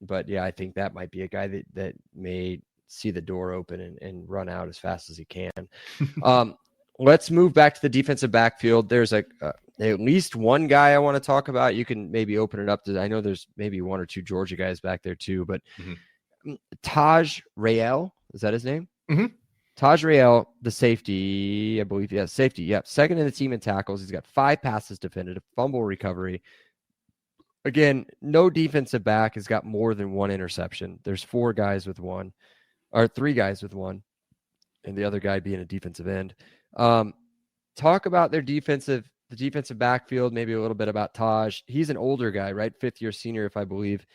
But yeah, I think that might be a guy that may see the door open and run out as fast as he can. Let's move back to the defensive backfield. There's at least one guy I want to talk about. You can maybe open it up to, I know there's maybe 1 or 2 Georgia guys back there too, but Taj Rael, is that his name? Mm-hmm. Taj Rael, the safety, I believe. Yeah, safety. Yeah, second in the team in tackles. He's got 5 passes defended, a fumble recovery. Again, no defensive back has got more than 1 interception. There's 4 guys with 1, or 3 guys with 1, and the other guy being a defensive end. Talk about the defensive backfield, maybe a little bit about Taj. He's an older guy, right? 5th-year senior, if I believe.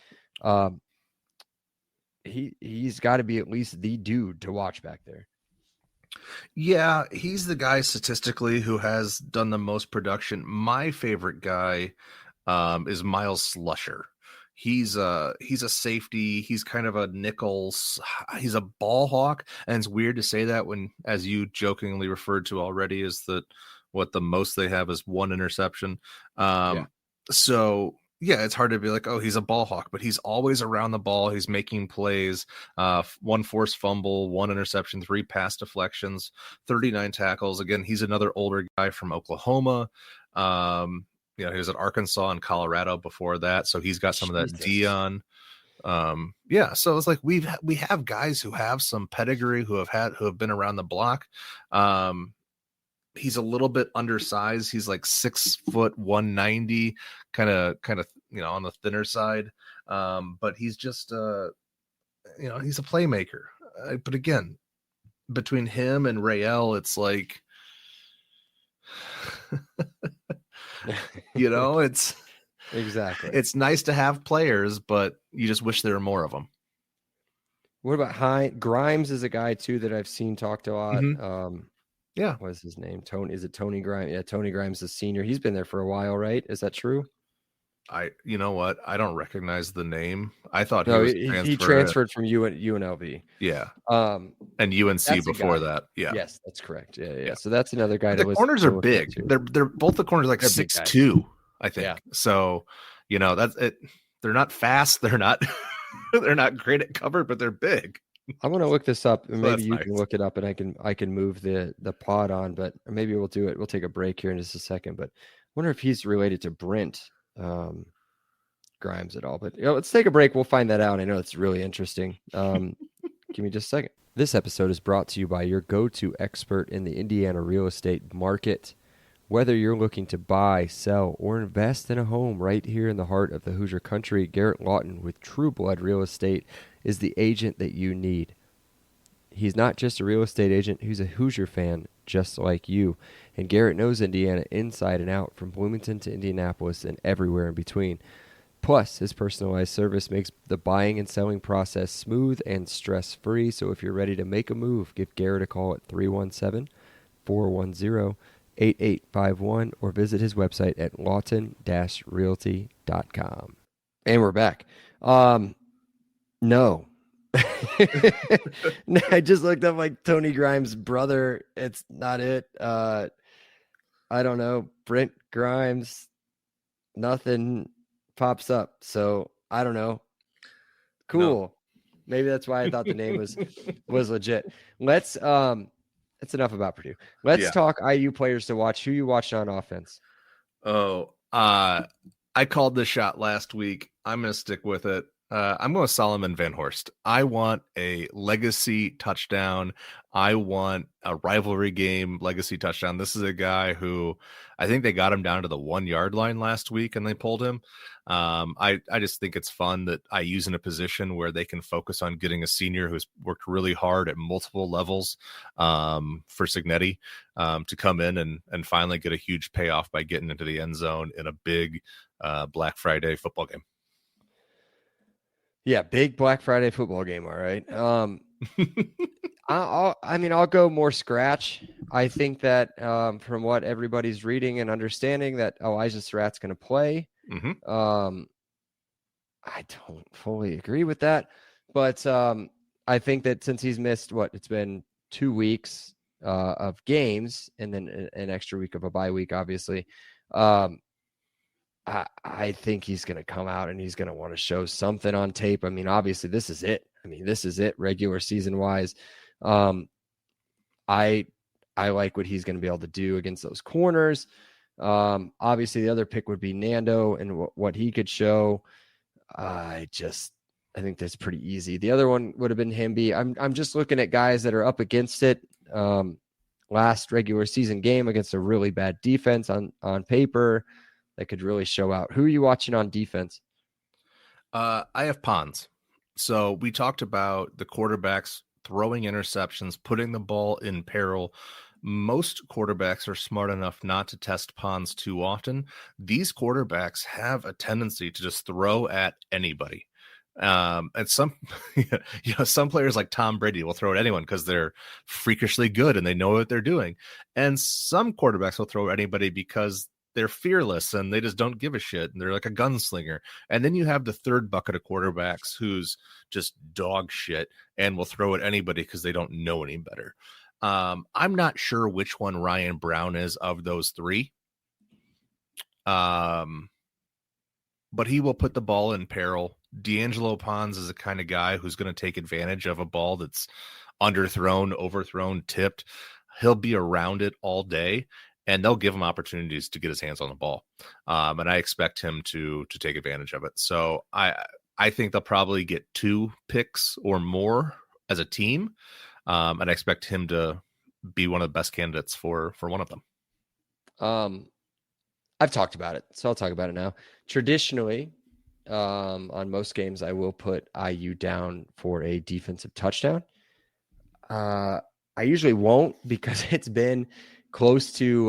He's got to be at least the dude to watch back there. Yeah, he's the guy statistically who has done the most production. My favorite guy is Miles Slusher. He's a safety. He's kind of a nickel. He's a ball hawk. And it's weird to say that when, as you jokingly referred to already, is that what the most they have is 1 interception. Yeah. So yeah, it's hard to be like, oh, he's a ball hawk, but he's always around the ball. He's making plays. 1 forced fumble, 1 interception, 3 pass deflections, 39 tackles. Again, he's another older guy from Oklahoma. He was at Arkansas and Colorado before that, so he's got some of that Dion. So it's like we have guys who have some pedigree, who have been around the block. He's a little bit undersized. He's like 6 foot 190, kind of on the thinner side. But he's just he's a playmaker. But again, between him and Rael, it's like it's Exactly. It's nice to have players, but you just wish there were more of them. What about Grimes is a guy too that I've seen talked a lot. Yeah. What is his name? Is it Tony Grimes? Yeah, Tony Grimes, the senior. He's been there for a while, right? Is that true? You know what? I don't recognize the name. I thought he transferred from UNLV. Yeah. And UNC before that. Yeah. Yes, that's correct. Yeah. So that's another guy. The corners are big. They're both the corners like 6'2", I think. Yeah. So, that's it. They're not fast. They're not great at cover, but they're big. I'm gonna look this up, and maybe you can look it up, and I can move the pod on, but maybe we'll do it. We'll take a break here in just a second. But I wonder if he's related to Brent Grimes at all. But let's take a break. We'll find that out. I know it's really interesting. Give me just a second. This episode is brought to you by your go-to expert in the Indiana real estate market. Whether you're looking to buy, sell, or invest in a home right here in the heart of the Hoosier country, Garrett Lawton with True Blood Real Estate is the agent that you need. He's not just a real estate agent, he's a Hoosier fan just like you. And Garrett knows Indiana inside and out, from Bloomington to Indianapolis and everywhere in between. Plus, his personalized service makes the buying and selling process smooth and stress-free. So if you're ready to make a move, give Garrett a call at 317-410-8851 or visit his website at lawton-realty.com. And we're back. No. I just looked up like Tony Grimes' brother. It's not it. I don't know. Brent Grimes. Nothing pops up. So I don't know. Cool. No. Maybe that's why I thought the name was legit. Let's that's enough about Purdue. Let's talk IU players to watch. Who you watched on offense? I called this shot last week. I'm going to stick with it. I'm going with Solomon Van Horst. I want a legacy touchdown. I want a rivalry game legacy touchdown. This is a guy who I think they got him down to the 1 yard line last week and they pulled him. I just think it's fun that I use in a position where they can focus on getting a senior who's worked really hard at multiple levels for Signetti to come in and finally get a huge payoff by getting into the end zone in a big Black Friday football game. Yeah, big Black Friday football game. All right. I'll go more scratch. I think that from what everybody's reading and understanding, that Elijah Surratt's going to play. Mm-hmm. I don't fully agree with that, but I think that since he's missed it's been 2 weeks of games and then an extra week of a bye week, obviously. I think he's going to come out and he's going to want to show something on tape. I mean, obviously this is it. Regular season wise. I like what he's going to be able to do against those corners. Obviously the other pick would be Nando and what he could show. I think that's pretty easy. The other one would have been Hemby. I'm just looking at guys that are up against it. Last regular season game against a really bad defense on paper that could really show out. Who are you watching on defense? I have Pons. So we talked about the quarterbacks throwing interceptions, putting the ball in peril. Most quarterbacks are smart enough not to test Pons too often. These quarterbacks have a tendency to just throw at anybody. And some players like Tom Brady will throw at anyone because they're freakishly good and they know what they're doing. And some quarterbacks will throw at anybody because they're fearless and they just don't give a shit and they're like a gunslinger. And then you have the third bucket of quarterbacks who's just dog shit and will throw at anybody because they don't know any better. I'm not sure which one Ryan Brown is of those three. But he will put the ball in peril. D'Angelo Pons is the kind of guy who's going to take advantage of a ball that's underthrown, overthrown, tipped. He'll be around it all day, and they'll give him opportunities to get his hands on the ball. And I expect him to take advantage of it. So I think they'll probably get 2 picks or more as a team. And I expect him to be one of the best candidates for one of them. I've talked about it, so I'll talk about it now. Traditionally, on most games, I will put IU down for a defensive touchdown. I usually won't because it's been close to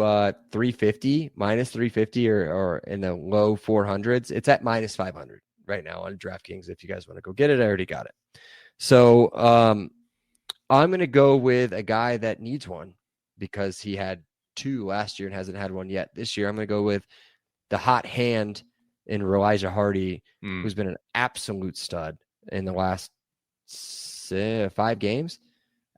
350, minus 350 or in the low 400s. It's at minus 500 right now on DraftKings. If you guys want to go get it, I already got it. So I'm going to go with a guy that needs one because he had 2 last year and hasn't had one yet this year. I'm going to go with the hot hand in Elijah Hardy, who's been an absolute stud in the last 5 games.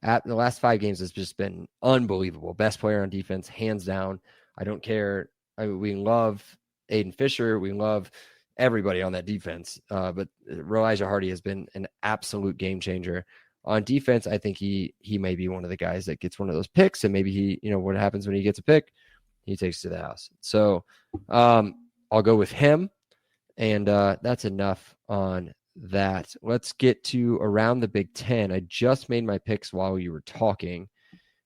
The last 5 games has just been unbelievable. Best player on defense, hands down. I don't care. We love Aiden Fisher. We love everybody on that defense. But Elijah Hardy has been an absolute game changer. On defense, I think he may be one of the guys that gets one of those picks, and maybe he, what happens when he gets a pick, he takes to the house. So I'll go with him, and that's enough on that. Let's get to around the Big Ten. I just made my picks while you were talking.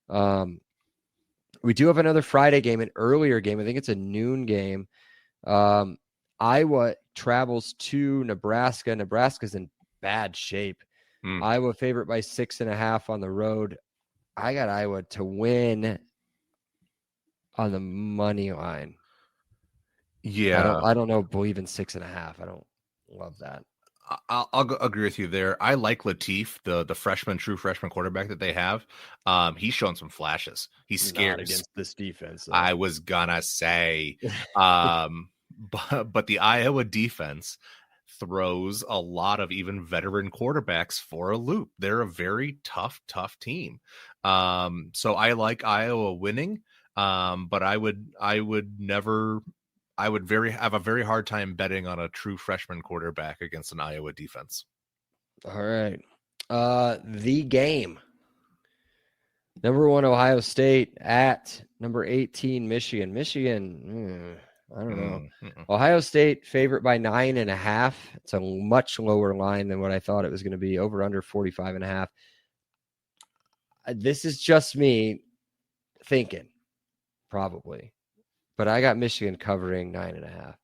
We do have another Friday game, an earlier game. I think it's a noon game. Iowa travels to Nebraska. Nebraska's in bad shape. Iowa favorite by 6.5 on the road. I got Iowa to win on the money line. Yeah. I don't know. Believe in 6.5. I don't love that. I'll agree with you there. I like Latif, the true freshman quarterback that they have. He's shown some flashes. He's scared against this defense. I was gonna say, but the Iowa defense throws a lot of even veteran quarterbacks for a loop. They're a very tough team. So I like Iowa winning. But I would have a very hard time betting on a true freshman quarterback against an Iowa defense. All right. The game. Number 1, Ohio State at number 18, Michigan. Michigan, I don't know. Ohio State favorite by 9.5. It's a much lower line than what I thought it was going to be. Over under 45.5. This is just me thinking, probably. But I got Michigan covering 9.5.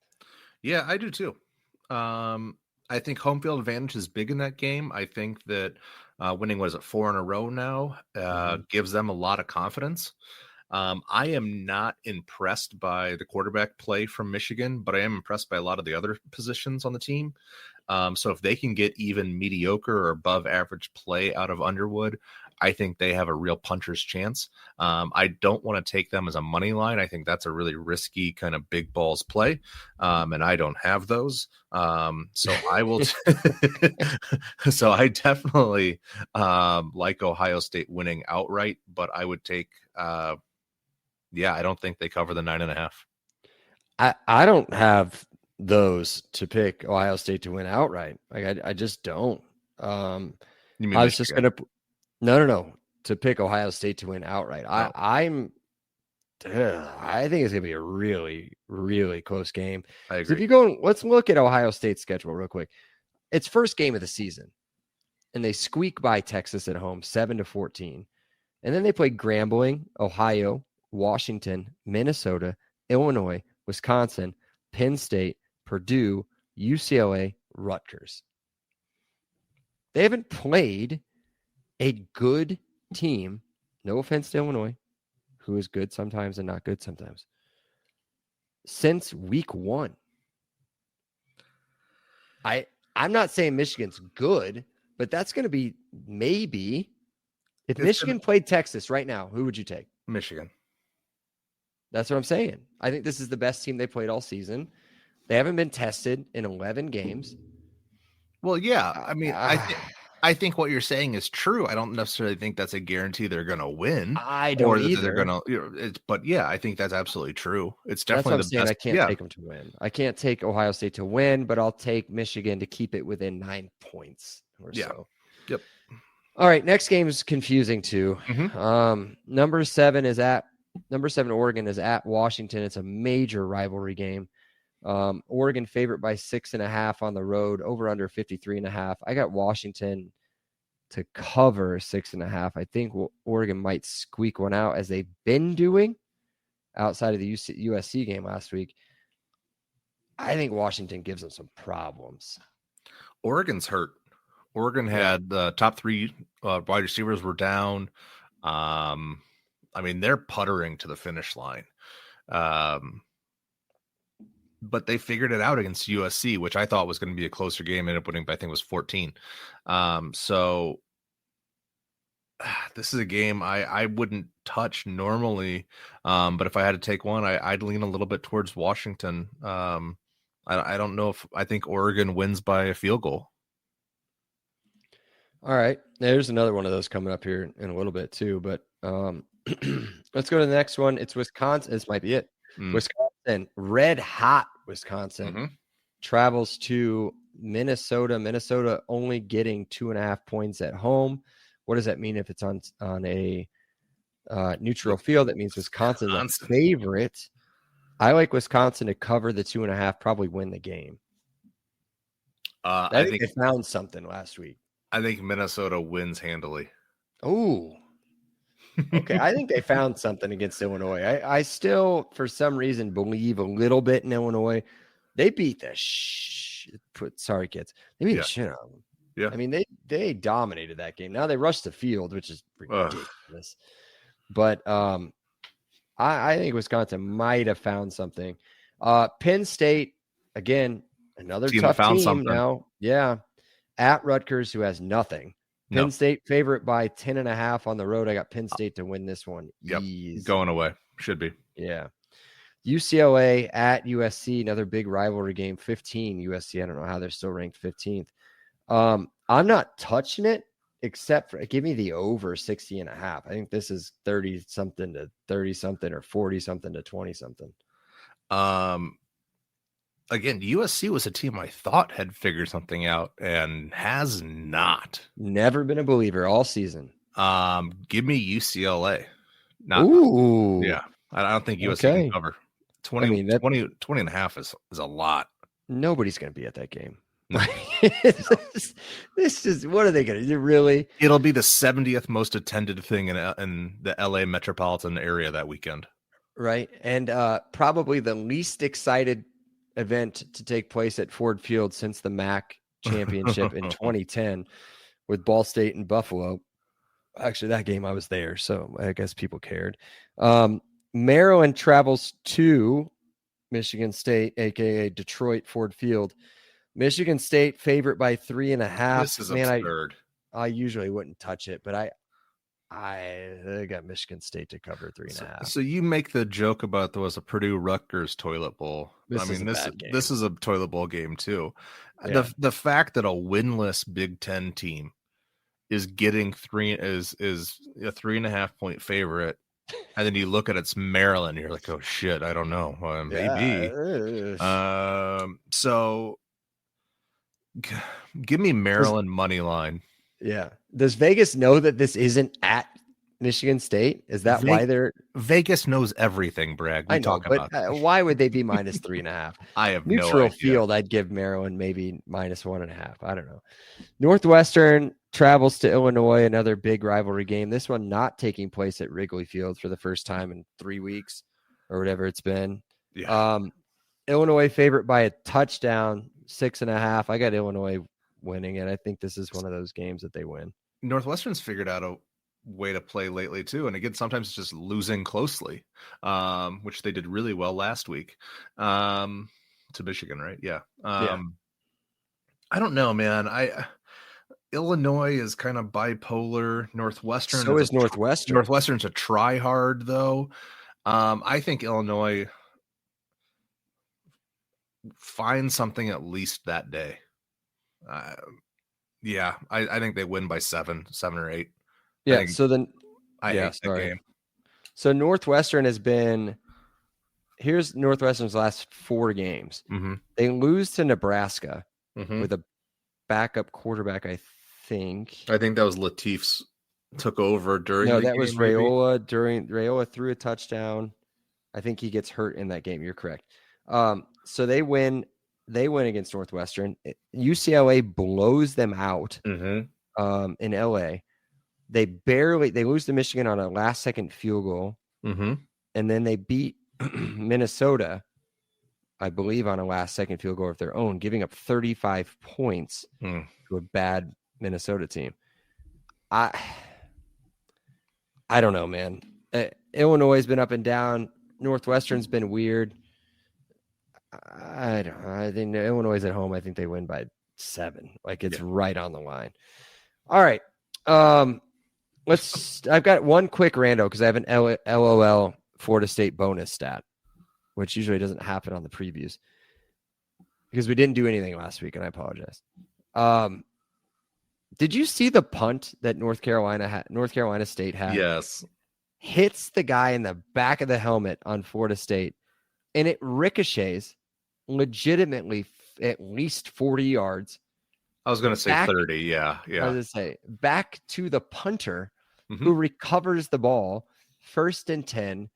Yeah, I do too. I think home field advantage is big in that game. I think that winning, 4 in a row now, gives them a lot of confidence. I am not impressed by the quarterback play from Michigan, but I am impressed by a lot of the other positions on the team. So if they can get even mediocre or above average play out of Underwood, I think they have a real puncher's chance. I don't want to take them as a money line. I think that's a really risky kind of big balls play. And I don't have those. So I will. So I definitely like Ohio State winning outright, but I would take, I don't think they cover the 9.5. I don't have those to pick Ohio State to win outright. Like I just don't. You mean I was just gonna no to pick Ohio State to win outright. I think it's gonna be a really, really close game. I agree. So if you go, let's look at Ohio State's schedule real quick. It's first game of the season, and they squeak by Texas at home 7-14, and then they play Grambling, Ohio, Washington, Minnesota, Illinois, Wisconsin, Penn State, Purdue, UCLA, Rutgers. They haven't played a good team, no offense to Illinois, who is good sometimes and not good sometimes, since week 1. I'm not saying Michigan's good, but that's going to be maybe. If Michigan played Texas right now, who would you take? Michigan. That's what I'm saying. I think this is the best team they played all season. They haven't been tested in 11 games. Well, yeah. I mean, I think what you're saying is true. I don't necessarily think that's a guarantee they're going to win. I Or don't that they're either. going to. But yeah, I think that's absolutely true. It's That's what definitely I'm the saying. best. I can't Yeah, take them to win. I can't take Ohio State to win, but I'll take Michigan to keep it within 9 points or yeah, so. yep. All right, next game is confusing too. Mhm. Number 7 Oregon is at Washington. It's a major rivalry game. Oregon favorite by 6.5 on the road, over under 53.5. I got Washington to cover 6.5. I think Oregon might squeak one out as they've been doing outside of the USC game last week. I think Washington gives them some problems. Oregon's hurt. Oregon had the top 3 wide receivers were down. I mean, they're puttering to the finish line. But they figured it out against USC, which I thought was going to be a closer game. Ended up winning, I think it was 14. So this is a game I wouldn't touch normally. But if I had to take one, I'd lean a little bit towards Washington. I don't know if I think Oregon wins by a field goal. All right. There's another one of those coming up here in a little bit too, but let's go to the next one. It's Wisconsin. This might be it. Wisconsin, red hot Wisconsin, travels to Minnesota. Minnesota only getting 2.5 points at home. What does that mean if it's on a neutral field? That means Wisconsin's a favorite. I like Wisconsin to cover the 2.5, probably win the game. I think they found something last week. I think Minnesota wins handily. Oh, okay. I think they found something against Illinois. I still, for some reason, believe a little bit in Illinois. They beat the sorry, kids. They beat the shit out of them. Yeah. I mean, they dominated that game. Now they rushed the field, which is ridiculous. But I think Wisconsin might have found something. Penn State, again, another tough team now. Yeah. At Rutgers, who has nothing. Penn State favorite by 10.5 on the road. I got Penn State to win this one. Yep. Going away. Should be. Yeah. UCLA at USC, another big rivalry game. 15 USC. I don't know how they're still ranked 15th. I'm not touching it except for give me the over 60.5. I think this is 30 something to 30 something or 40 something to 20 something. Again, USC was a team I thought had figured something out and has not. Never been a believer all season. Give me UCLA. Ooh. Yeah. I don't think USC can cover. 20 and a half is a lot. Nobody's going to be at that game. No. This is what are they going to do? Really? It'll be the 70th most attended thing in the LA metropolitan area that weekend. Right. And probably the least excited event to take place at Ford Field since the MAC championship in 2010 with Ball State and Buffalo. Actually, that game I was there, so I guess people cared. Maryland travels to Michigan State, aka Detroit Ford Field. Michigan State favorite by 3.5. This is absurd. I usually wouldn't touch it, but I got Michigan State to cover 3.5. So you make the joke about there was a Purdue Rutgers toilet bowl. This is a toilet bowl game too. Yeah. The fact that a winless Big Ten team is getting is a 3.5 point favorite, and then you look at it's Maryland, you're like, oh shit, I don't know, maybe. So give me Maryland money line. Yeah. Does Vegas know that this isn't at Michigan State? Is that why they're Vegas knows everything, Bragg? I know, but why would they be minus 3.5? I have neutral no idea. Field. I'd give Maryland maybe minus 1.5. I don't know. Northwestern travels to Illinois, another big rivalry game. This one not taking place at Wrigley Field for the first time in 3 weeks or whatever it's been. Yeah. Illinois favorite by a touchdown, 6.5. I got Illinois winning it. I think this is one of those games that they win. Northwestern's figured out a way to play lately too, and again, sometimes it's just losing closely, which they did really well last week to Michigan, right? Yeah. I don't know, man. Illinois is kind of bipolar. Northwestern. So is Northwestern. Northwestern's a try hard though. I think Illinois finds something at least that day. Yeah, I think they win by 7 or 8. Yeah. think- So then, I yeah, hate that sorry. game. So Northwestern has been. Here's Northwestern's last 4 games. Mm-hmm. They lose to Nebraska Mm-hmm. with a backup quarterback, I think. I think that was Latif's took over during No, the that game. was maybe. Raiola. Raiola threw a touchdown. I think he gets hurt in that game. You're correct. So they win. They win against Northwestern. UCLA blows them out Mm-hmm. in LA. They lose to Michigan on a last second field goal. Mm-hmm. And then they beat Minnesota, I believe, on a last second field goal of their own, giving up 35 points to a bad Minnesota team. I don't know, man. Illinois has been up and down. Northwestern's been weird. I don't know. I think Illinois is at home. I think they win by 7. Like, it's right on the line. All right. I've got one quick rando because I have an LOL Florida State bonus stat, which usually doesn't happen on the previews because we didn't do anything last week, and I apologize. Did you see the punt that North Carolina State had? Yes. Hits the guy in the back of the helmet on Florida State, and it ricochets legitimately at least 40 yards. I was going to say 30. Yeah. I was going to say back to the punter who recovers the ball. 1st and 10,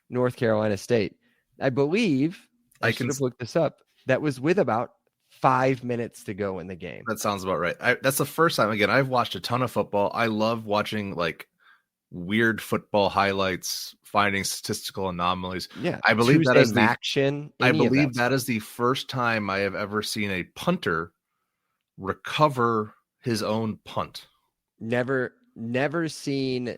North Carolina State. I believe I should have looked this up. That was with about 5 minutes to go in the game. That sounds about right. That's the first time. Again, I've watched a ton of football. I love watching like weird football highlights, finding statistical anomalies. Yeah, I believe Tuesday that is action. I believe that is the first time I have ever seen a punter recover his own punt. Never seen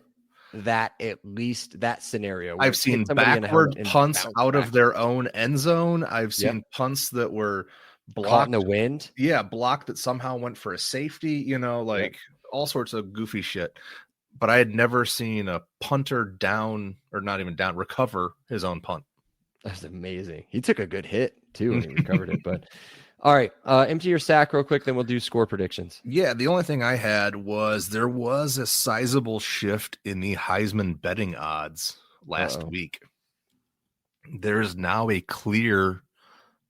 that, at least that scenario. I've seen backward punts out of their own end zone. I've seen punts that were blocked caught in the wind. Yeah, blocked that somehow went for a safety, all sorts of goofy shit. But I had never seen a punter down, or not even down, recover his own punt. That's amazing. He took a good hit too when he recovered it. But all right, empty your sack real quick, then we'll do score predictions. Yeah, the only thing I had was there was a sizable shift in the Heisman betting odds last week. There's now a clear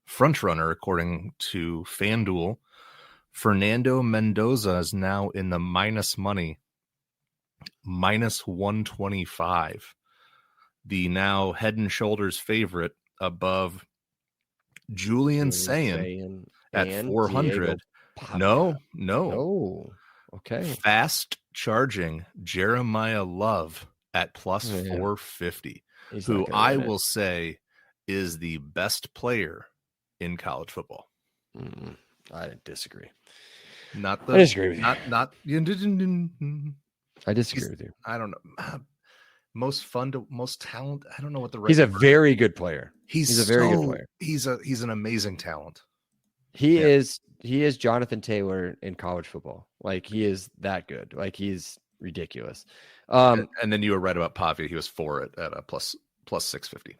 front runner, according to FanDuel. Fernando Mendoza is now in the minus money, minus 125. The now head and shoulders favorite above Julian Sayin at 400. No. Oh, okay. Fast charging Jeremiah Love at plus 450, who I will say is the best player in college football. I disagree. I disagree with you. I disagree with you. I don't know. Most talent. I don't know what the right. He's a very good player. He's a very good player. He's an amazing talent. He is Jonathan Taylor in college football. Like, he is that good. Like, he's ridiculous. And then you were right about Pavia. He was for it at a plus 650.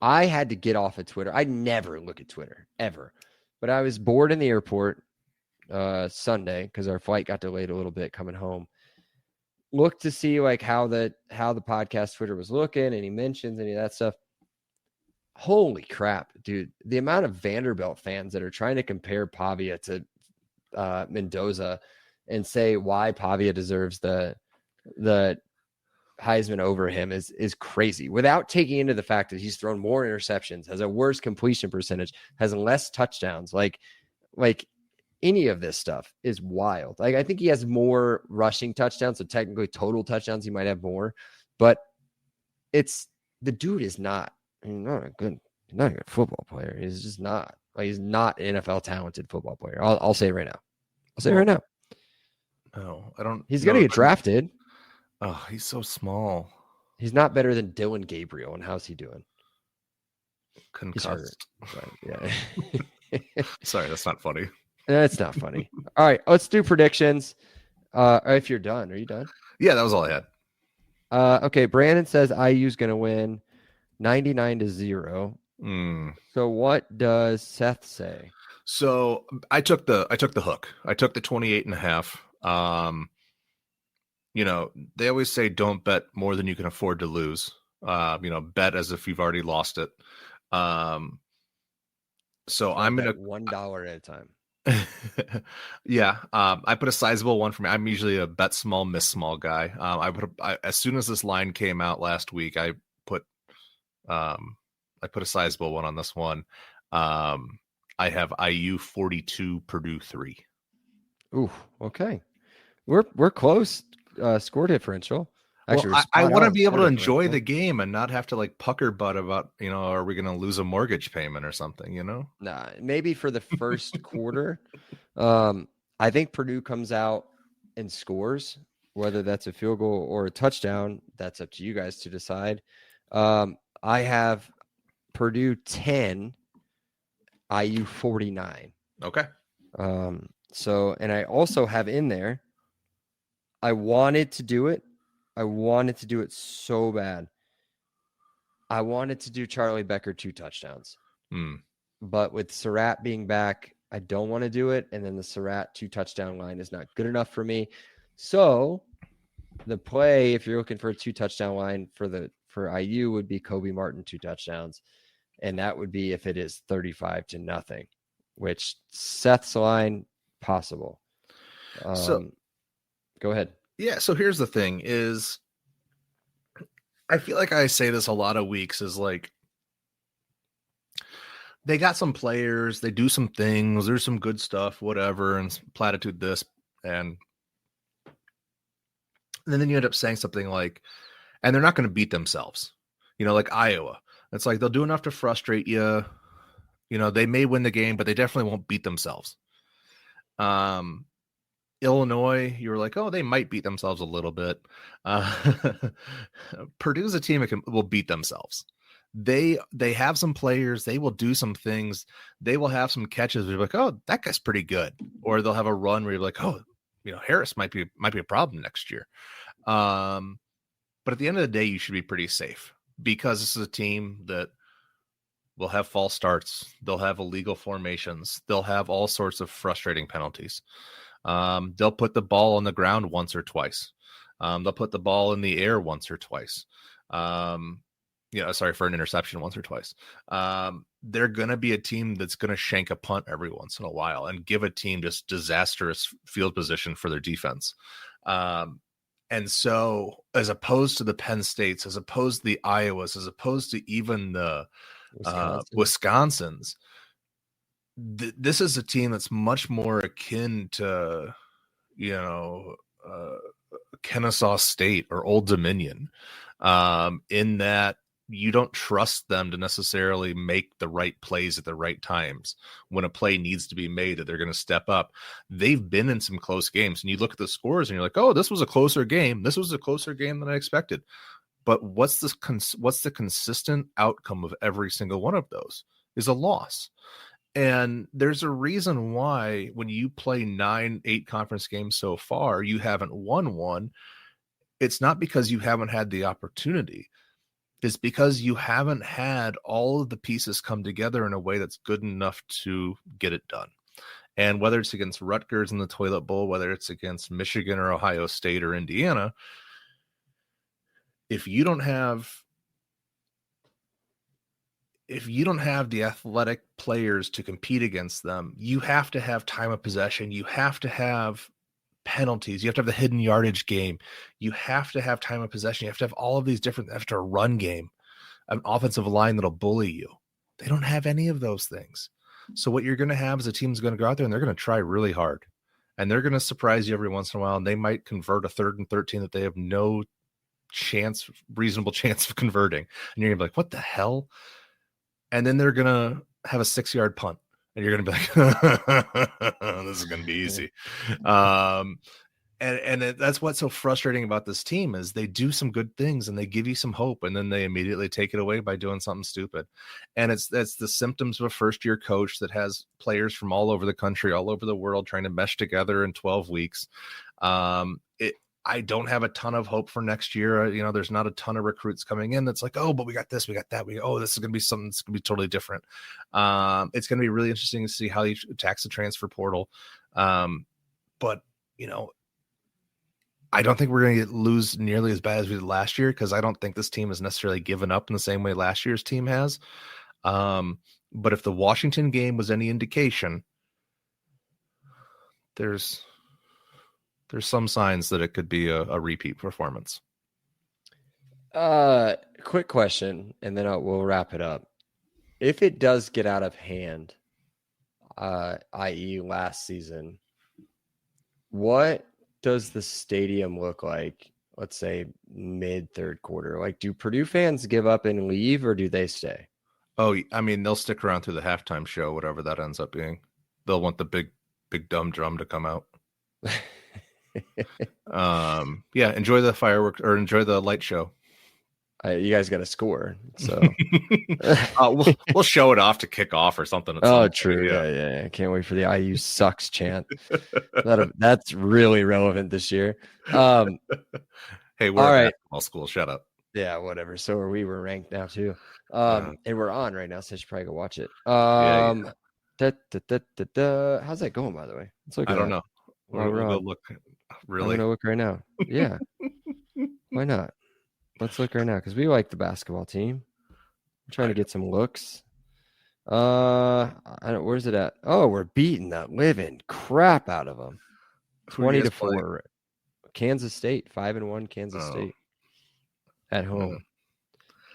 I had to get off of Twitter. I never look at Twitter ever, but I was bored in the airport Sunday because our flight got delayed a little bit coming home. Looked to see like how the podcast Twitter was looking, and he mentions any of that stuff. Holy crap, dude. The amount of Vanderbilt fans that are trying to compare Pavia to Mendoza and say why Pavia deserves the Heisman over him is crazy, without taking into the fact that he's thrown more interceptions, has a worse completion percentage, has less touchdowns. Like any of this stuff is wild. Like, I think he has more rushing touchdowns, so technically total touchdowns he might have more, but the dude is not a good football player. He's just not. Like, he's not an NFL talented football player. I'll say it right now. Oh, I don't. He's gonna get drafted. Oh, he's so small. He's not better than Dylan Gabriel. And how's he doing? Concussed. Yeah. Sorry, that's not funny. That's not funny. All right, let's do predictions. If you're done, are you done? Yeah, that was all I had. Okay, Brandon says IU's going to win 99-0. So what does Seth say? So I took the hook. I took the 28.5. They always say don't bet more than you can afford to lose. Bet as if you've already lost it. So I'm going to $1 at a time. Yeah. I put a sizable one for me. I'm usually a bet small, miss small guy. As soon as this line came out last week, I put a sizable one on this one. I have IU 42, Purdue 3. Ooh, okay. We're close score differential. Actually, Well, I want to be able to enjoy the game and not have to like pucker butt about, are we going to lose a mortgage payment or something, Nah, maybe for the first quarter. I think Purdue comes out and scores, whether that's a field goal or a touchdown. That's up to you guys to decide. I have Purdue 10, IU 49. Okay. So, and I also have in there, I wanted to do it. I wanted to do it so bad. I wanted to do Charlie Becker 2 touchdowns. But with Surratt being back, I don't want to do it. And then the Surratt 2 touchdown line is not good enough for me. So the play, if you're looking for a 2 touchdown line for IU, would be Kobe Martin 2 touchdowns. And that would be if it is 35-0, which Seth's line possible. So go ahead. Yeah. So here's the thing is I feel like I say this a lot of weeks is like, they got some players, they do some things, there's some good stuff, whatever, and platitude this. And then you end up saying something like, and they're not going to beat themselves, like Iowa. It's like, they'll do enough to frustrate you. They may win the game, but they definitely won't beat themselves. Illinois, you were like, oh, they might beat themselves a little bit. Purdue's a team that will beat themselves. They have some players. They will do some things. They will have some catches where you're like, oh, that guy's pretty good. Or they'll have a run where you're like, oh, Harris might be a problem next year. But at the end of the day, you should be pretty safe because this is a team that will have false starts. They'll have illegal formations. They'll have all sorts of frustrating penalties. They'll put the ball on the ground once or twice. They'll put the ball in the air once or twice. For an interception once or twice. They're going to be a team that's going to shank a punt every once in a while and give a team just disastrous field position for their defense. And so as opposed to the Penn States, as opposed to the Iowas, as opposed to even the Wisconsins, this is a team that's much more akin to, Kennesaw State or Old Dominion, in that you don't trust them to necessarily make the right plays at the right times. When a play needs to be made, that they're going to step up. They've been in some close games, and you look at the scores and you're like, oh, this was a closer game. This was a closer game than I expected. But what's the consistent outcome of every single one of those is a loss. And there's a reason why when you play 9-8 conference games so far, you haven't won one. It's not because you haven't had the opportunity. It's because you haven't had all of the pieces come together in a way that's good enough to get it done. And whether it's against Rutgers in the Toilet Bowl, whether it's against Michigan or Ohio State or Indiana, if you don't have the athletic players to compete against them, you have to have time of possession. You have to have penalties. You have to have the hidden yardage game. You have to have time of possession. You have to have all of these different, after a run game, an offensive line that'll bully you. They don't have any of those things. So what you're going to have is a team's going to go out there and they're going to try really hard, and they're going to surprise you every once in a while. And they might convert a 3rd and 13 that they have no reasonable chance of converting. And you're going to be like, what the hell? And then they're going to have a 6-yard punt. And you're going to be like, this is going to be easy. And that's what's so frustrating about this team is they do some good things and they give you some hope, and then they immediately take it away by doing something stupid. And it's the symptoms of a first-year coach that has players from all over the country, all over the world, trying to mesh together in 12 weeks. I don't have a ton of hope for next year. There's not a ton of recruits coming in that's like, oh, but we got this, we got that. This is going to be something that's going to be totally different. It's going to be really interesting to see how he attacks the transfer portal. But, I don't think we're going to lose nearly as bad as we did last year, because I don't think this team has necessarily given up in the same way last year's team has. But if the Washington game was any indication, there's some signs that it could be a repeat performance. Quick question, and then we'll wrap it up. If it does get out of hand, i.e. last season, what does the stadium look like, let's say mid third quarter? Like, do Purdue fans give up and leave, or do they stay? Oh, I mean, they'll stick around through the halftime show, whatever that ends up being. They'll want the big dumb drum to come out. Yeah, enjoy the fireworks or enjoy the light show. You guys got to score, so we'll show it off to kick off or something. Oh, true. Yeah. Can't wait for the IU sucks chant. That's really relevant this year. Hey, we're all a right. basketball school. Shut up. Yeah, whatever. So are we. We're ranked now too. And we're on right now, so I should probably go watch it. How's that going, by the way? I don't know. We'll go look. Really? I'm gonna look right now. Yeah. Why not? Let's look right now, because we like the basketball team. I'm trying to get some looks. Where's it at? Oh, we're beating the living crap out of them. 20-4. Kansas State, 5-1. Kansas State at home.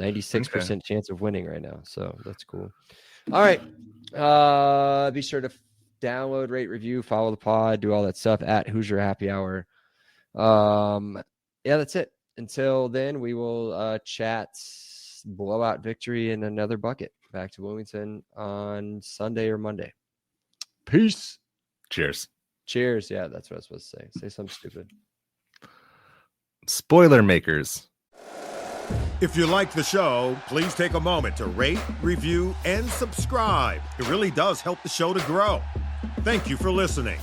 96% chance of winning right now. So that's cool. All right. Be sure to download, rate, review, follow the pod, do all that stuff at Hoosier Happy Hour. Yeah, that's it. Until then, we will chat blowout victory in another bucket back to Wilmington on Sunday or Monday. Peace. Cheers. Yeah, that's what I was supposed to say. Say something stupid. Spoiler makers. If you like the show, please take a moment to rate, review, and subscribe. It really does help the show to grow. Thank you for listening.